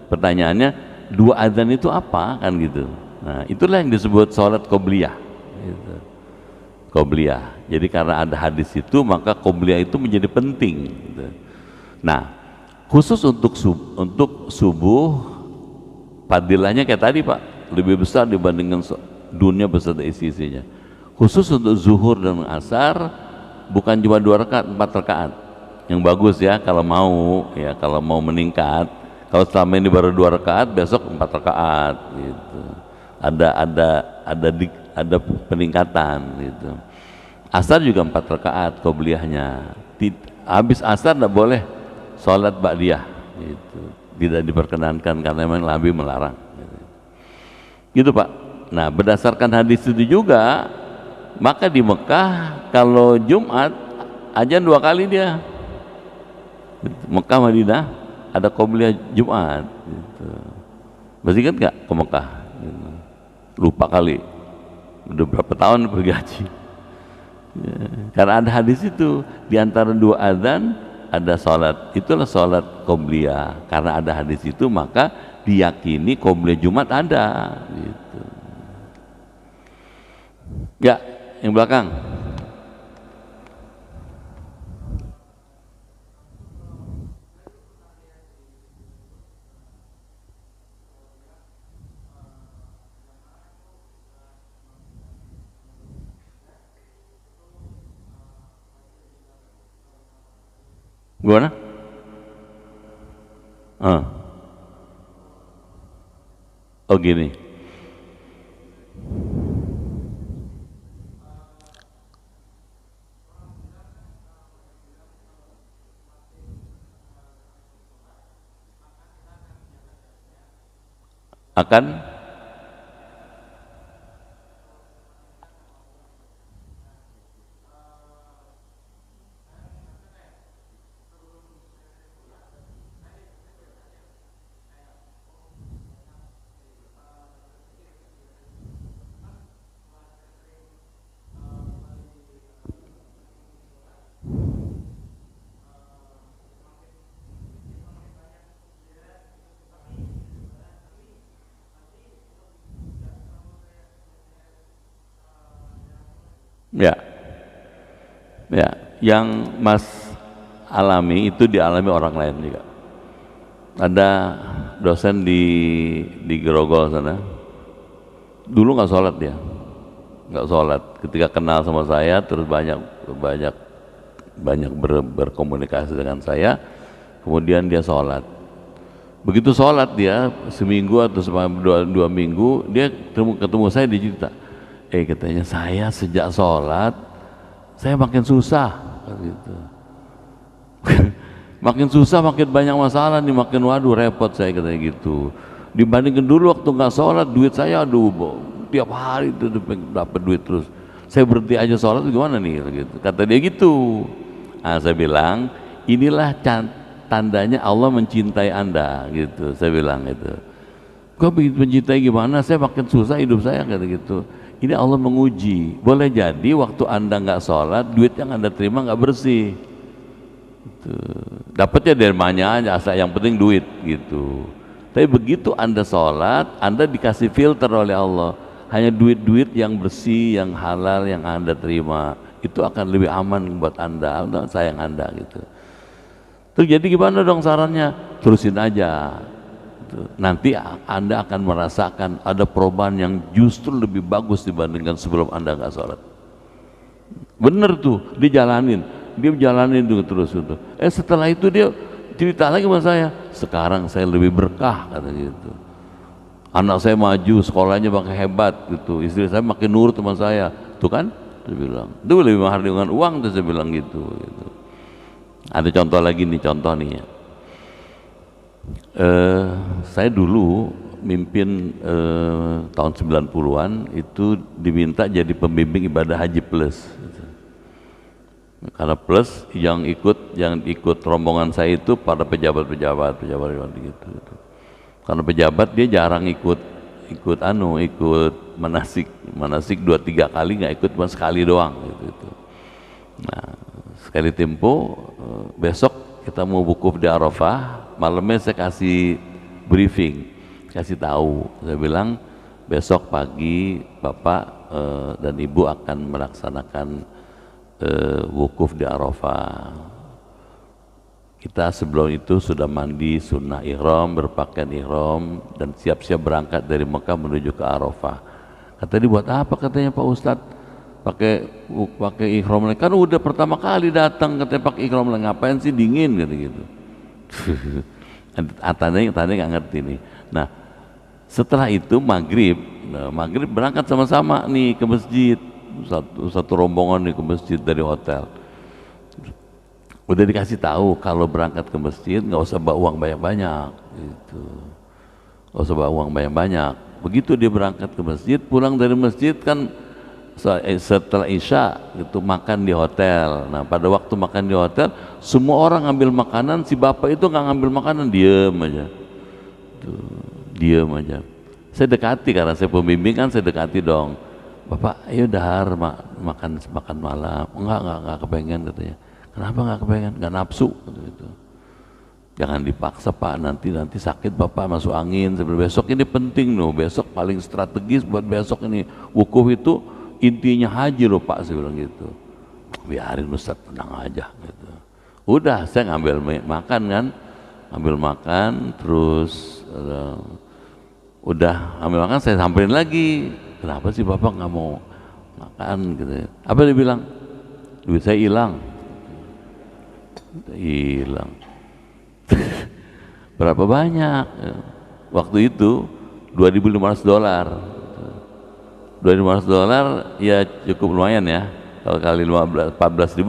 Pertanyaannya dua adzan itu apa kan gitu. Nah, itulah yang disebut salat qobliyah. Gitu. Qobliyah. Jadi karena ada hadis itu maka qobliyah itu menjadi penting. Gitu. Nah, khusus untuk subuh fadilahnya kayak tadi Pak, lebih besar dibandingkan dunia beserta isi-isinya. Khusus untuk zuhur dan asar bukan cuma 2 rakaat, 4 rakaat. Yang bagus ya kalau mau meningkat. Kalau selama ini baru 2 rakaat, besok 4 rakaat gitu. Ada peningkatan gitu. Asar juga 4 rakaat qobliyahnya. Habis asar tidak boleh sholat ba'diyah gitu. Tidak diperkenankan karena memang Nabi melarang. Gitu Pak. Nah berdasarkan hadis itu juga, maka di Mekah kalau Jumat azan 2 kali dia. Mekah Madinah ada qobliyah Jumat. Gitu. Masih ingat nggak ke Mekah? Gitu. Lupa kali. Udah berapa tahun pergi haji. Ya. Karena ada hadis itu di antara 2 azan ada sholat. Itulah sholat qobliyah. Karena ada hadis itu maka diyakini qobliyah Jumat ada gitu. Ya, yang belakang. Gimana? Oh gini. Akan ya, ya, yang Mas alami itu dialami orang lain juga. Ada dosen di Grogol sana, dulu nggak sholat dia, nggak sholat. Ketika kenal sama saya, terus banyak berkomunikasi dengan saya, kemudian dia sholat. Begitu sholat dia seminggu atau dua minggu, dia ketemu saya, dia cerita, Katanya saya sejak sholat saya makin susah gitu. Makin susah makin banyak masalah nih, makin waduh repot saya katanya gitu. Dibandingkan dulu waktu nggak sholat duit saya aduh tiap hari itu dapat duit terus. Saya berhenti aja sholat gimana nih gitu. Kata dia gitu. Nah, saya bilang inilah tandanya Allah mencintai Anda gitu. Saya bilang itu. Kok begitu mencintai gimana? Saya makin susah hidup saya kata gitu. Ini Allah menguji. Boleh jadi waktu Anda nggak sholat duit yang Anda terima nggak bersih. Dapatnya dari mana aja asal yang penting duit gitu. Tapi begitu Anda sholat Anda dikasih filter oleh Allah, hanya duit-duit yang bersih, yang halal yang Anda terima, itu akan lebih aman buat Anda sayang Anda gitu. Terus jadi gimana dong sarannya? Terusin aja gitu. Nanti Anda akan merasakan ada perubahan yang justru lebih bagus dibandingkan sebelum Anda nggak sholat. Bener tuh, dijalanin. Dia jalanin itu terus itu. Setelah itu dia cerita lagi sama saya. Sekarang saya lebih berkah kata gitu. Anak saya maju, sekolahnya makin hebat gitu. Istri saya makin nurut sama saya. Tuh kan? Saya bilang. Itu lebih mahal dengan uang tuh saya bilang gitu. Ada contoh lagi nih, contoh nih. Saya dulu mimpin tahun 90-an itu diminta jadi pembimbing ibadah haji plus. Karena plus yang ikut rombongan saya itu pada pejabat gitu. Karena pejabat dia jarang ikut manasik 2-3 kali, nggak ikut cuma sekali doang gitu. Nah sekali tempo besok kita mau wukuf di Arafah, malamnya saya kasih briefing, kasih tahu, saya bilang besok pagi Bapak dan Ibu akan melaksanakan wukuf di Arafah. Kita sebelum itu sudah mandi sunnah ihram, berpakaian ihram dan siap-siap berangkat dari Mekah menuju ke Arafah. Kata dia buat apa katanya Pak Ustadz pakai ihram kan udah pertama kali datang katanya pakai ihram ngapain sih dingin gitu. Tanya nggak ngerti nih. Nah setelah itu maghrib berangkat sama-sama nih ke masjid. Satu rombongan nih ke masjid dari hotel. Udah dikasih tahu kalau berangkat ke masjid nggak usah bawa uang banyak-banyak gitu. Nggak usah bawa uang banyak-banyak. Begitu dia berangkat ke masjid, pulang dari masjid kan setelah Isya itu makan di hotel. Nah pada waktu makan di hotel semua orang ngambil makanan, si bapak itu nggak ngambil makanan, diem aja. Saya dekati karena saya pembimbing kan, saya dekati dong. Bapak, ayo dahar makan malam. Enggak kepengen katanya. Kenapa enggak kepengen? Enggak nafsu gitu. Jangan dipaksa Pak, nanti sakit Bapak masuk angin. Sebelum besok ini penting loh, besok paling strategis buat besok ini. Wukuf itu intinya haji loh Pak, saya bilang gitu. Biarin Ustaz, tenang aja gitu. Udah, saya ngambil makan terus udah ambil makan, saya samperin lagi. Kenapa sih Bapak nggak mau makan gitu? Apa dia bilang? Duit saya hilang. Berapa banyak? Waktu itu $2.500. $2.500 ya cukup lumayan ya. Kalau kali 14.000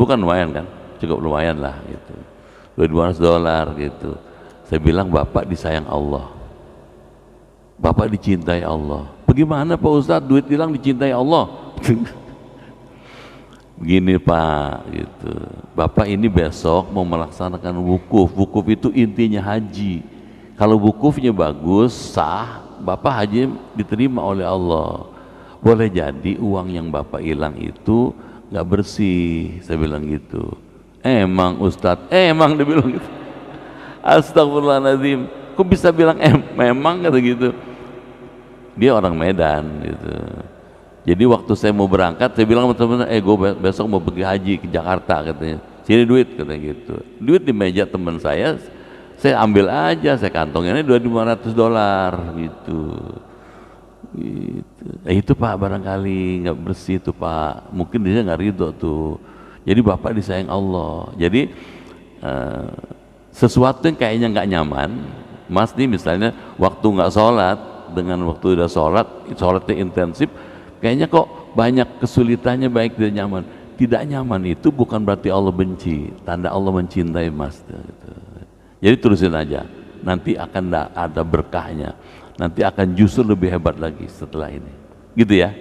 kan lumayan kan? Cukup lumayan lah gitu. $2.500 gitu. Saya bilang Bapak disayang Allah. Bapak dicintai Allah. Bagaimana Pak Ustadz duit hilang dicintai Allah? Begini Pak gitu. Bapak ini besok mau melaksanakan wukuf. Wukuf itu intinya haji. Kalau wukufnya bagus, sah, Bapak haji diterima oleh Allah. Boleh jadi uang yang Bapak hilang itu nggak bersih. Saya bilang gitu. Emang Ustadz, emang dia bilang gitu. Astagfirullahaladzim. Kok bisa bilang memang kata gitu. Dia orang Medan gitu. Jadi waktu saya mau berangkat, saya bilang sama teman-teman, gue besok mau pergi haji ke Jakarta katanya. Sini duit katanya gitu. Duit di meja teman saya ambil aja, saya kantongin $2.500 gitu. Itu Pak barangkali nggak bersih tuh Pak. Mungkin dia nggak ridho tuh. Jadi Bapak disayang Allah. Jadi sesuatu yang kayaknya nggak nyaman, Mas nih misalnya waktu nggak sholat dengan waktu udah sholatnya intensif, kayaknya kok banyak kesulitannya, baik tidak nyaman. Tidak nyaman itu bukan berarti Allah benci, tanda Allah mencintai Mas gitu. Jadi terusin aja, nanti akan ada berkahnya, nanti akan justru lebih hebat lagi setelah ini, gitu ya.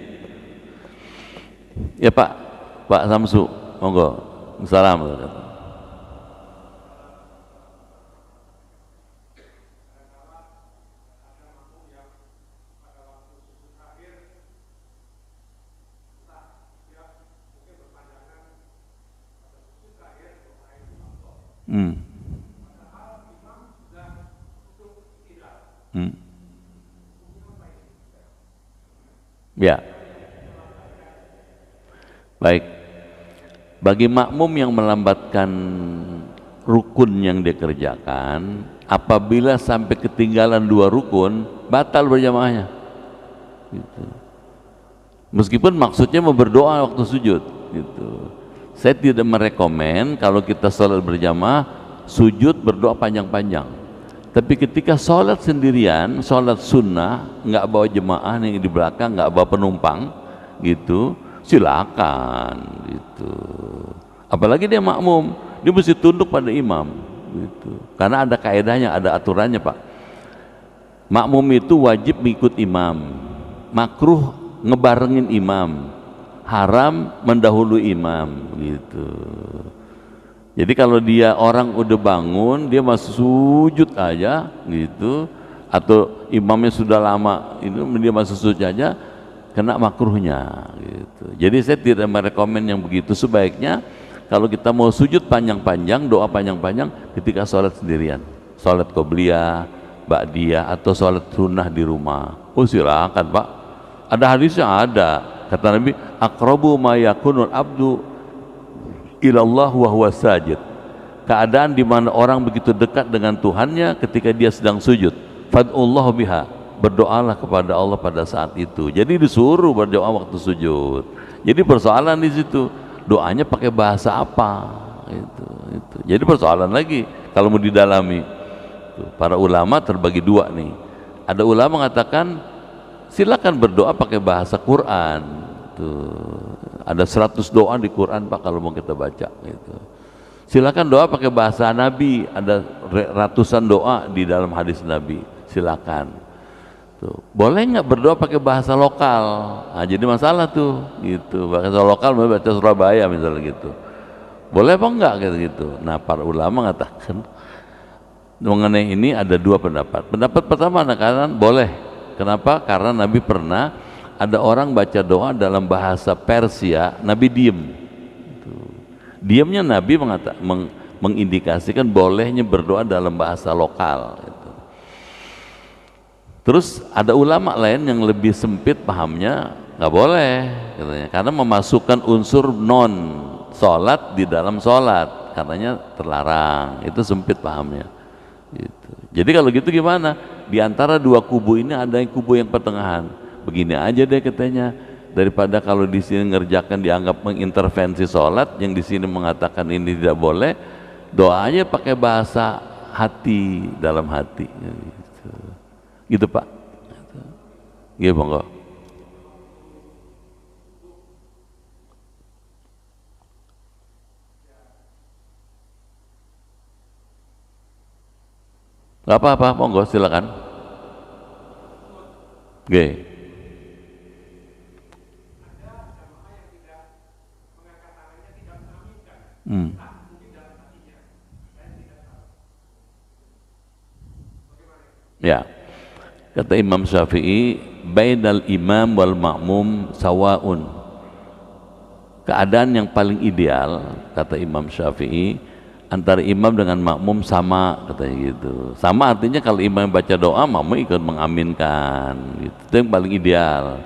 Ya Pak Samsu, monggo. Salam. Hmm. Hmm. Ya, baik. Bagi makmum yang melambatkan rukun yang dikerjakan, apabila sampai ketinggalan 2 rukun, batal berjamaahnya. Gitu. Meskipun maksudnya mau berdoa waktu sujud. Gitu. Saya tidak merekomen kalau kita sholat berjamaah, sujud berdoa panjang-panjang. Tapi ketika sholat sendirian, sholat sunnah, nggak bawa jemaah yang di belakang, nggak bawa penumpang, gitu, silakan, gitu. Apalagi dia makmum, dia mesti tunduk pada imam, gitu. Karena ada kaedahnya, ada aturannya Pak. Makmum itu wajib mengikut imam, makruh ngebarengin imam, haram mendahului imam, gitu. Jadi kalau dia orang udah bangun, dia masih sujud aja gitu, atau imamnya sudah lama, ini dia masih sujud aja, kena makruhnya gitu. Jadi saya tidak merekomen yang begitu. Sebaiknya kalau kita mau sujud panjang-panjang, doa panjang-panjang ketika sholat sendirian, sholat qobliyah, ba'diyah, atau sholat sunnah di rumah. Oh silakan Pak, ada hadisnya, ada. Kata Nabi, aqrabu ma yakunul abdu ilallah wa huwa sajid. Keadaan di mana orang begitu dekat dengan Tuhannya ketika dia sedang sujud. Fad'ullah biha, berdoalah kepada Allah pada saat itu. Jadi disuruh berdoa waktu sujud. Jadi persoalan di situ, doanya pakai bahasa apa? Itu. Jadi persoalan lagi kalau mau didalami. Para ulama terbagi 2 nih. Ada ulama mengatakan silakan berdoa pakai bahasa Quran. Tuh. Ada 100 doa di Quran Pak kalau mau kita baca gitu. Silakan doa pakai bahasa Nabi, ada ratusan doa di dalam hadis Nabi, silakan. Tuh. Boleh nggak berdoa pakai bahasa lokal? Nah, jadi masalah tuh gitu. Bahasa lokal mau baca Surabaya misalnya gitu. Boleh apa enggak gitu. Nah, para ulama mengatakan mengenai ini ada 2 pendapat. Pendapat pertama karena boleh. Kenapa? Karena Nabi pernah ada orang baca doa dalam bahasa Persia, Nabi diem. Diamnya Nabi mengindikasikan bolehnya berdoa dalam bahasa lokal. Terus ada ulama lain yang lebih sempit pahamnya, nggak boleh, katanya, karena memasukkan unsur non sholat di dalam sholat, katanya terlarang. Itu sempit pahamnya. Gitu. Jadi kalau gitu gimana? Di antara 2 kubu ini ada yang kubu yang pertengahan. Begini aja deh katanya, daripada kalau di sini ngerjakan dianggap mengintervensi sholat, yang di sini mengatakan ini tidak boleh, doanya pakai bahasa hati, dalam hati. Gitu Pak. Gitu monggo. Gak apa-apa, monggo silakan. Oke. Ya, kata Imam Syafi'i, bainal imam wal ma'mum sawaun. Keadaan yang paling ideal, kata Imam Syafi'i, antara imam dengan makmum sama, katanya gitu. Sama artinya kalau imam baca doa, makmum ikut mengaminkan, gitu. Itu yang paling ideal.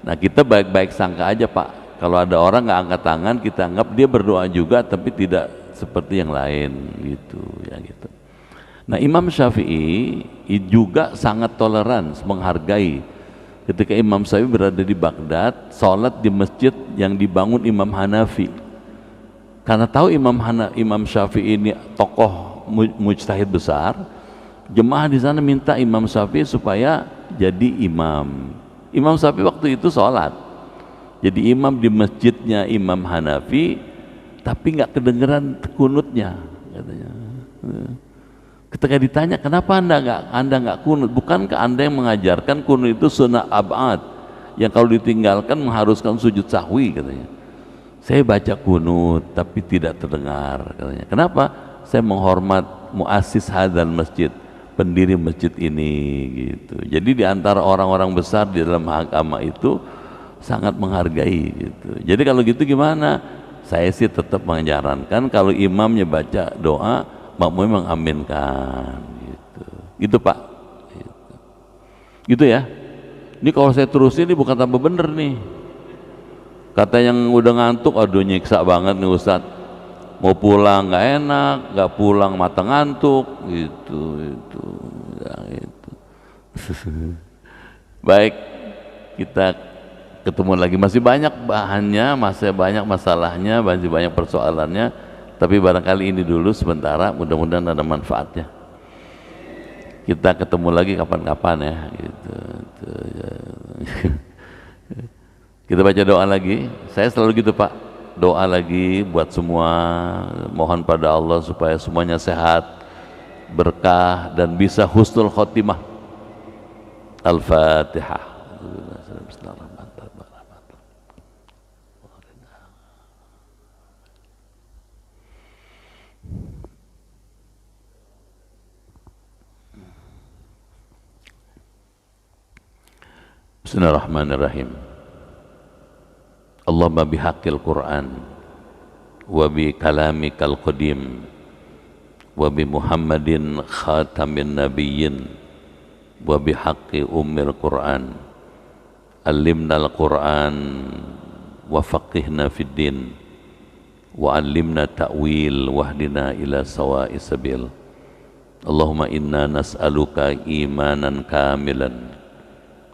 Nah, kita baik-baik sangka aja Pak. Kalau ada orang nggak angkat tangan, kita anggap dia berdoa juga, tapi tidak seperti yang lain, gitu ya gitu. Nah, Imam Syafi'i juga sangat toleran, menghargai. Ketika Imam Syafi'i berada di Baghdad, sholat di masjid yang dibangun Imam Hanafi. Karena tahu Imam Syafi'i ini tokoh mujtahid besar, jemaah di sana minta Imam Syafi'i supaya jadi imam. Imam Syafi'i waktu itu sholat, Jadi imam di masjidnya Imam Hanafi, tapi nggak kedengeran kunutnya, katanya. Ketika ditanya, kenapa anda nggak kunut? Bukankah anda yang mengajarkan kunut itu sunnah abad, yang kalau ditinggalkan mengharuskan sujud sahwi, katanya. Saya baca kunut, tapi tidak terdengar, katanya. Kenapa? Saya menghormat muassis hadzal masjid, pendiri masjid ini, gitu. Jadi di antara orang-orang besar di dalam agama itu sangat menghargai, gitu. Jadi kalau gitu gimana? Saya sih tetap menyarankan kalau imamnya baca doa, makmum mengaminkan, gitu. Gitu Pak. Gitu. Gitu ya. Ini kalau saya terusin ini bukan tambah bener nih. Kata yang udah ngantuk, aduh nyiksa banget nih Ustaz. Mau pulang nggak enak, nggak pulang mata ngantuk, gitu, itu, ya, itu. Baik, kita ketemu lagi. Masih banyak bahannya, masih banyak masalahnya, masih banyak persoalannya. Tapi barangkali ini dulu sementara, mudah-mudahan ada manfaatnya. Kita ketemu lagi kapan-kapan ya, gitu. Kita baca doa lagi. Saya selalu gitu Pak, doa lagi buat semua, mohon pada Allah supaya semuanya sehat, berkah, dan bisa husnul khotimah. Al-Fatihah. Bismillahirrahmanirrahim. Allahumma bihaqqil Qur'an wa bi kalamikal qadim wa bi Muhammadin khatamin nabiyyin wa bi haqqi ummil Qur'an allimnal Qur'an wa faqihna fid din wa allimna ta'wil wahdina ila sawa'i sabil. Allahumma inna nas'aluka imanan kamilan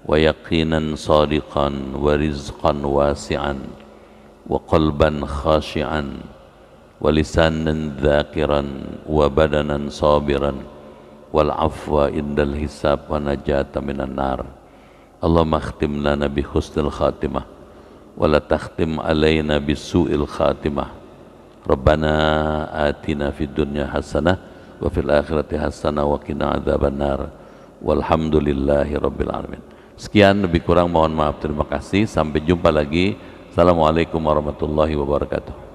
wa yaqinan sadiqan wa rizqan wasi'an wa qalban khashi'an wa lisanan dhakiran wa badanan sabiran wal afwa indal hisab wa najata minan nar. Allahumma akhtim lana bi husnil khatimah wa la takhtim alaina bi su'il khatimah. Rabbana atina fid dunya hasanah wa fil akhirati hasanah wa qina adzaban nar. Walhamdulillahi rabbil alamin. Sekian, lebih kurang mohon maaf, terima kasih. Sampai jumpa lagi. Assalamualaikum warahmatullahi wabarakatuh.